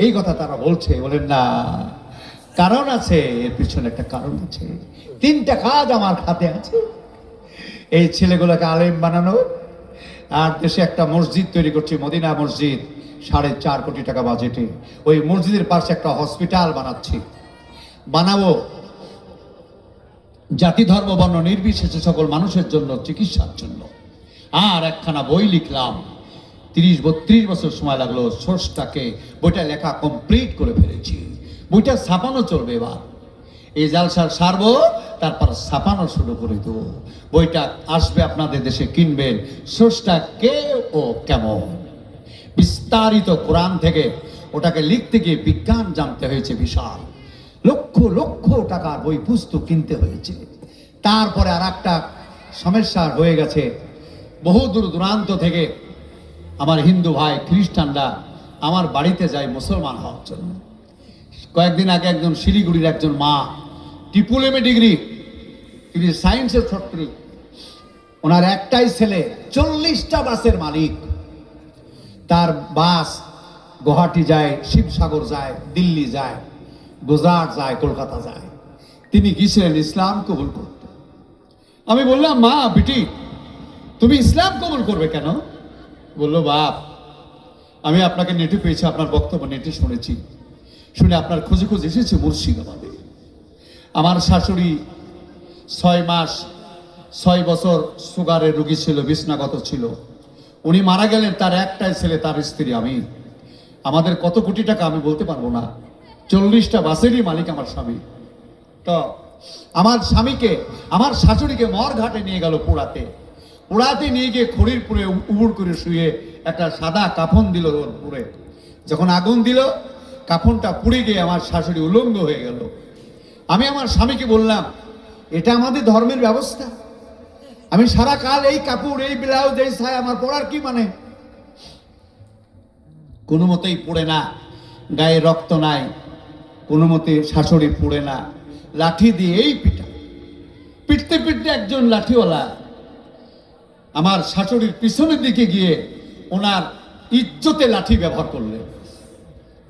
এই কথা তারা বলছে। বলেন না, কারণ আছে, এর পিছনে একটা কারণ আছে। 3টা কাজ আমার হাতে আছে, এই ছেলেগুলোকে আলেম বানানো, আর দেশে একটা মসজিদ তৈরি করছি, মদিনা মসজিদ, 4.5 কোটি টাকা বাজেটে। ওই মসজিদের পাশে একটা হসপিটাল বানাবো, জাতি ধর্ম বর্ণ নির্বিশেষে সকল মানুষের জন্য, চিকিৎসার জন্য। আর একখানা বই লিখলাম, 30-32 বছর সময় লাগলো সোর্সটাকে, বইটা লেখা কমপ্লিট করে ফেলেছি। বইটা ছাপানো চলবে এবার, এই জালসার সারবো, তারপর ছাপানো শুরু করে দেবো। বইটা আসবে, আপনাদের দেশে কিনবেন। সোর্সটা কে ও কেমন, বিস্তারিত কোরআন থেকে। ওটাকে লিখতে গিয়ে বিজ্ঞান জানতে হয়েছে, বিশাল লক্ষ লক্ষ টাকার বই পুস্তক কিনতে হয়েছে। তারপরে আর একটা সমস্যা হয়ে গেছে, বহু দূর দূরান্ত থেকে আমার হিন্দু ভাই খ্রিস্টানরা আমার বাড়িতে যায় মুসলমান হওয়ার জন্য। কয়েকদিন আগে একজন শিলিগুড়ির একজন মা, ট্রিপল ডিগ্রি, তিনি সায়েন্সের ছাত্রী, ওনার একটাই ছেলে, 40টা বাসের মালিক। তার বাস গুয়াহাটি যায়, শিবসাগর যায়, দিল্লি যায়, গুজরাট যায়, কলকাতা যায়। তিনি গিয়েছিলেন ইসলাম কবুল করতে। আমি বললাম, মা বিটি তুমি ইসলাম কবুল করবে কেন? বললো, বাপ আমি আপনাকে নেটে পেয়েছি, আপনার বক্তব্য নেটে শুনেছি, শুনে আপনার খোঁজে খোঁজে এসেছে মুর্শিদাবাদে। আমার শাশুড়ি 6 বছর সুগারের রোগী ছিল, বিছনাগত ছিল। উনি মারা গেলেন, তার একটাই ছেলে, তার স্ত্রী আমি। আমাদের কত কোটি টাকা আমি বলতে পারবো না, 40টা বাসেরই মালিক আমার স্বামী। তো আমার স্বামীকে, আমার শাশুড়িকে মরঘাটে নিয়ে গেল পোড়াতে নিয়ে গিয়ে খড়ির পুরে উবুড় করে শুয়ে একটা সাদা কাফন দিল ওর পুরে। যখন আগুন দিল, কাফনটা পুড়ে গিয়ে আমার শাশুড়ি উলঙ্গ হয়ে গেল। আমি আমার স্বামীকে বললাম, এটা আমাদের ধর্মের ব্যবস্থা? আমি সারা কাল এই কাপড়, এই ব্লাউজ, এই ছায় আমার পরার কি মানে? কোনো মতেই পড়ে না, গায়ে রক্ত নাই, কোনো মতে শাশুড়ি পড়ে না, লাঠি দিয়ে এই পিটতে পিটতে একজন লাঠিওয়ালা আমার শাশুড়ির পিছনের দিকে গিয়ে ওনার ইজ্জতে লাঠি ব্যবহার করলেন।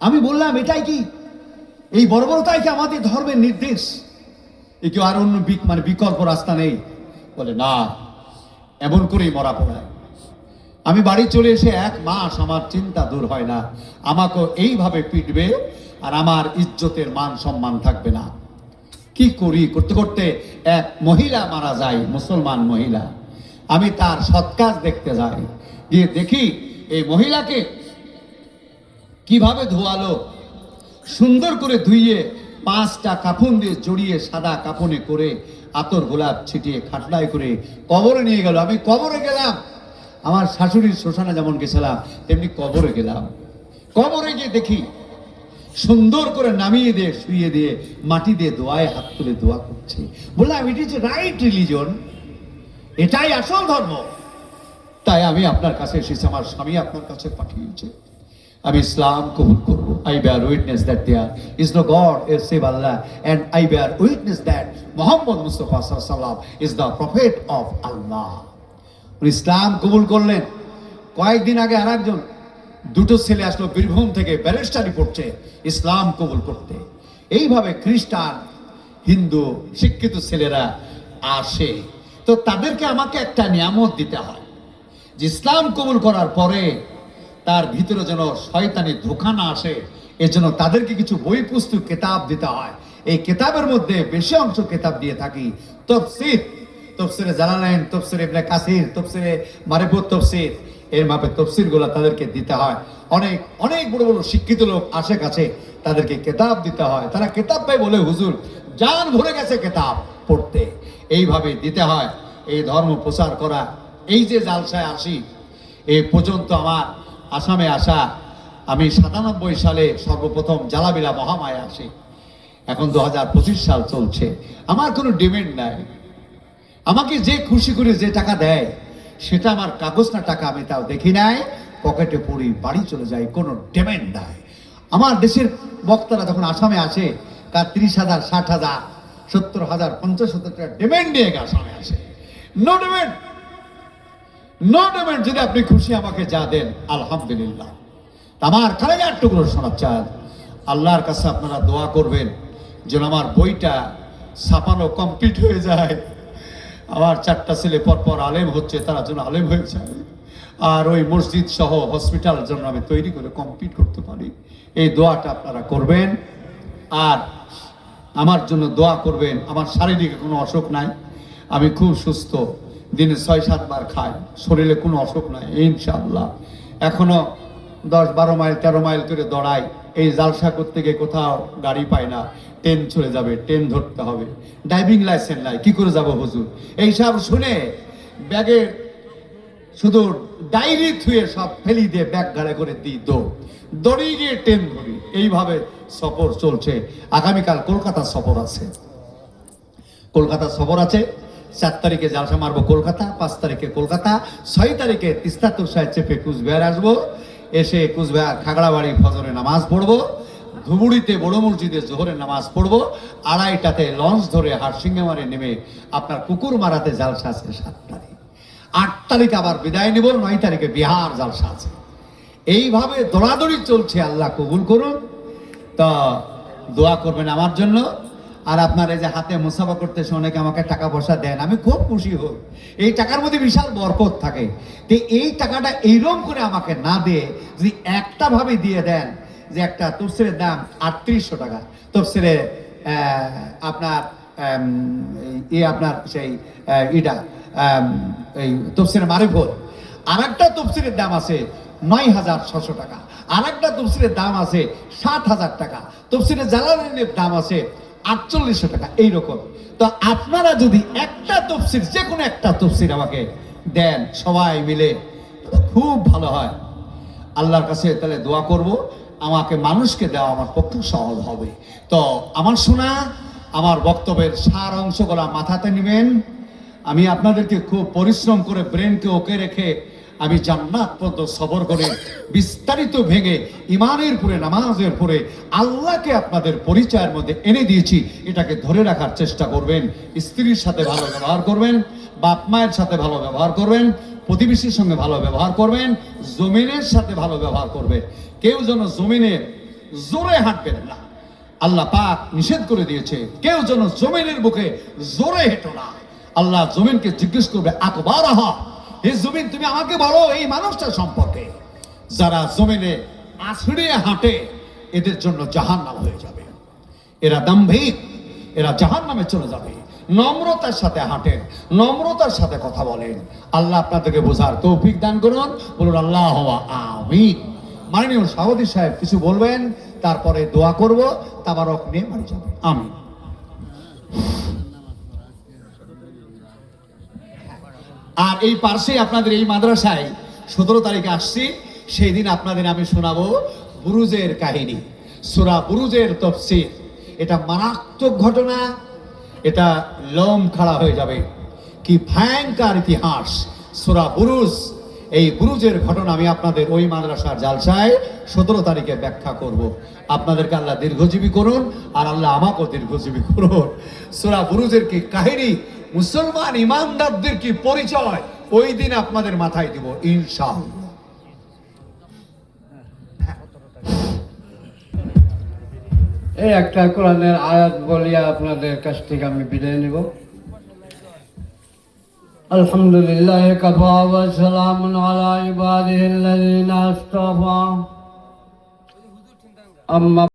আমি বললাম, এটাই কি, এই বর্বরতাই কি আমাদের ধর্মের নির্দেশ? এ কেউ আর অন্য বিকল্প রাস্তা নেই? বলে না, এমন করেই মরা পড়ায়। আমি বাড়ি চলে এসে 1 মাস আমার চিন্তা দূর হয় না, আমাকে এইভাবে পিটবে আর আমার ইজ্জতের মান সম্মান থাকবে না। কি করি, করতে করতে এক মহিলা মারা যায়, মুসলমান মহিলা। আমি তার সৎকাজ দেখতে যাই, গিয়ে দেখি এই মহিলাকে কিভাবে ধোয়ালো, সুন্দর করে ধুইয়ে 5টা কাফন দিয়ে জড়িয়ে সাদা কাফনে করে আতর গোলাপ ছিটিয়ে খাটলাই করে কবরে নিয়ে গেল। আমি কবরে গেলাম, আমার শাশুড়ির শ্মশানে যেমন গেছিলাম তেমনি কবরে গেলাম। কবরে গিয়ে দেখি সুন্দর করে নামিয়ে দিয়ে শুইয়ে দিয়ে মাটি দিয়ে দোয়ায় হাত তুলে দোয়া করছে। বললাম, ইট ইজ রাইট রিলিজন, এটাই আসল ধর্ম। তাই আমি আপনার কাছে এসেছি, আমার স্বামী আপনার কাছে পাঠিয়েছে, আমি ইসলাম কবুল করব। I bear witness that there is no God save Allah, and I bear witness that Muhammad Mustafa sallallahu alaihi wasallam is the prophet of Allah. ইসলাম কবুল করলেন। কয়েকদিন আগে আরেকজন, 2টো ছেলে আসলো বীরভূম থেকে, ব্যারিস্টারি পড়ছে, ইসলাম কবুল করতে। এইভাবে খ্রিস্টান, হিন্দু শিক্ষিত ছেলেরা আসে। তো তাদেরকে আমাকে একটা নিয়ামত দিতে হয় যে ইসলাম কবুল করার পরে তার ভিতরে যেন শয়তানি ধোঁকা না আসে, এজন্য তাদেরকে কিছু বই পুস্তক কিতাব দিতে হয়। এই কিতাবের মধ্যে বেশি অংশ কিতাব দিয়ে থাকি তফসিরে জালালাইন, তফসিরে ইবনে কাসির, তফসিরে মারিফাত তফসির, এর মাপে তফসিরগুলো তাদেরকে দিতে হয়। অনেক অনেক বড় বড় শিক্ষিত লোক আসে কাছে, তাদেরকে কিতাব দিতে হয়। তারা কিতাব পাই বলে হুজুর জান ভরে গেছে কিতাব পড়তে, এইভাবে দিতে হয়। এই ধর্ম প্রচার করা, এই যে জালসায় আসি, এই পর্যন্ত আমার আসামে আসা আমি 97 সালে সর্বপ্রথম জালাবিলা মহামায়া আসি। এখন 2025 সাল চলছে, আমার কোনো ডিমান্ড নাই। আমাকে যে খুশি করে যে টাকা দেয় সেটা আমার কাগজ না টাকা, আমি তাও দেখি নাই, পকেটে পড়ি, বাড়ি চলে যাই, কোনো ডিমান্ড নাই। আমার দেশের বক্তারা যখন আসামে আসে, তার 30,000, 60,000, 70,000, 50,000 টাকা ডিমান্ড নিয়ে আসামে আসে। No demand, no demand. যদি আপনি খুশি আমাকে যা দেন আলহামদুলিল্লাহ। আমার কালেজার টুকরো শোনাচ্ছেন, আল্লাহর কাছে আপনারা দোয়া করবেন যেন আমার বইটা ছাপানো কমপ্লিট হয়ে যায়। আমার 4টা ছেলে পরপর আলেম হচ্ছে, তারা যেন আলেম হয়ে যায়, আর ওই মসজিদ সহ হসপিটাল জন্য আমি তৈরি করে কমপ্লিট করতে পারি। এই দোয়াটা আপনারা করবেন। আর আমার জন্য দোয়া করবেন। আমার শারীরিক কোনো অসুখ নাই, আমি খুব সুস্থ, দিনে 6-7 বার খাই, শরীরে কোনো অসুখ নাই ইনশাআল্লাহ। এখনো 10-12 মাইল 13 মাইল করে দৌড়াই। এই জালসা করতে গিয়ে কোথাও গাড়ি পাই না, ট্রেন চলে যাবে, ট্রেন ধরতে হবে, ড্রাইভিং লাইসেন্স নাই, কি করে যাব হুজুর? এইসব শুনে ব্যাগে শুধু ডায়েরি থুয়ে সব ফেলি দিয়ে ব্যাগ গাড়ে করে দিই, দৌড়ি গিয়ে ট্রেন ধরি। এইভাবে সফর চলছে। আগামীকাল কলকাতা সফর আছে, কলকাতা সফর আছে। 4 তারিখে জালসা মারবো কলকাতা, 5 তারিখে কলকাতা, 6 তারিখে তিস্তা তুরসায় চেপে কুচবিহার আসবো। এসে কুচবিহার খাগড়াবাড়ি ফজরে নামাজ পড়বো, ধুবুড়িতে বড় মসজিদে জোহরের নামাজ পড়বো, 2:30টাতে লঞ্চ ধরে হারসিংহামারে নেমে আপনার কুকুর মারাতে জালসা আছে 7 তারিখ। 8 তারিখ আবার বিদায় নেব, 9 তারিখে বিহার জালসা আছে। এইভাবে দৌড়াদৌড়ি চলছে। আল্লাহ কবুল করুন। তা দোয়া করবেন আমার জন্য। আর আপনার এই যে হাতে মুসাফা করতেছে, অনেকে আমাকে টাকা পয়সা দেন, আমি খুব খুশি হই। এই টাকার মধ্যে বিশাল বরকত থাকে। তো এই টাকাটা এইরকম করে আমাকে না দিয়ে যদি একটা ভাবে দিয়ে দেন, যে একটা তফসিরের দাম 3800 টাকা, তফসিরে আপনার আপনার সেই ইটা এই তফসিরে মারিফত। আর একটা তফসিরের দাম আছে 9,600 টাকা, আর একটা তফসিরের দাম আছে 7,000 টাকা, তফসিরে জালালাইনের দাম আছে 4800 টাকা। এইরকম। তো আপনারা যদি একটা তফসির, যে কোনো একটা তফসির আমাকে দেন সবাই মিলে, খুব ভালো হয়। আল্লাহর কাছে তাহলে দোয়া করব, আমাকে মানুষকে দেওয়া আমার পক্ষে সহজ হবে। তো আমার শোনা, আমার বক্তব্যের সার অংশগুলো মাথাতে নেবেন। আমি আপনাদেরকে খুব পরিশ্রম করে ব্রেনকে ওকে রেখে আমি জান্নাত পর্যন্ত সবর করে বিস্তারিত ভেঙে ইমানের পরে, নামাজের পরে আল্লাহকে আপনাদের পরিচয়ের মধ্যে এনে দিয়েছি। এটাকে ধরে রাখার চেষ্টা করবেন। স্ত্রীর সাথে ভালো ব্যবহার করবেন, বাপ মায়ের সাথে ভালো ব্যবহার করবেন, প্রতিবেশীর সঙ্গে ভালো ব্যবহার করবেন, জমিনের সাথে ভালো ব্যবহার করবেন। কেউ যেন জমিনে জোরে হাঁটবেন না, আল্লাহ পাক নিষেধ করে দিয়েছে। কেউ যেন জমিনের বুকে জোরে হেঁটো না। আল্লাহ জমিনকে জিজ্ঞেস করবে, আকবার আহা, এই জমিন তুমি আমাকে বলো এই মানুষটা সম্পর্কে। যারা জমিনে আছড়িয়ে হাঁটে এদের জন্য জাহান্নাম হয়ে যাবে। এরা দাম্ভিক, এরা জাহান্নামে চলে যাবে। নম্রতার সাথে হাঁটেন, নম্রতার সাথে কথা বলেন। আল্লাহ আপনাদেরকে বোঝার তৌফিক দান করুন। বলুন আল্লাহ আমিন। মাননীয় সভাপতি সাহেব কিছু বলবেন, তারপরে দোয়া করব, তাবারক নিয়ে বাড়ি যাবেন। আমিন। আর এই পার্শ্বে আপনাদের এই মাদ্রাসায় 17 তারিখে আসছি, সেই দিন আপনাদের আমি শোনাবো বুরুজের কাহিনী, সূরা বুরুজের তাফসীর। এটা মারাত্মক ঘটনা, এটা লোম খাড়া হয়ে যাবে। কি ভয়ঙ্কর ইতিহাস সূরা বুরুজ। এই বুরুজের ঘটনা আমি আপনাদের ওই মাদ্রাসার জালসায় 17 তারিখে ব্যাখ্যা করব। আপনাদেরকে আল্লাহ দীর্ঘজীবী করুন, আর আল্লাহ আমাকেও দীর্ঘজীবী করুন। সূরা বুরুজের কি কাহিনী, মুসলমান ইমানদারদের কি পরিচয়, ওই দিন আপনাদের মাথায় দিব ইনশাআল্লাহ। এই একটা কোরআনের আয়াত বলিয়া আপনাদের কাছ থেকে আমি বিদায় নিব। আলহামদুলিল্লাহ কাফা ওয়া সালামুন আলা ইবাদিহিল্লাযিনা আসতাফা। আম্মা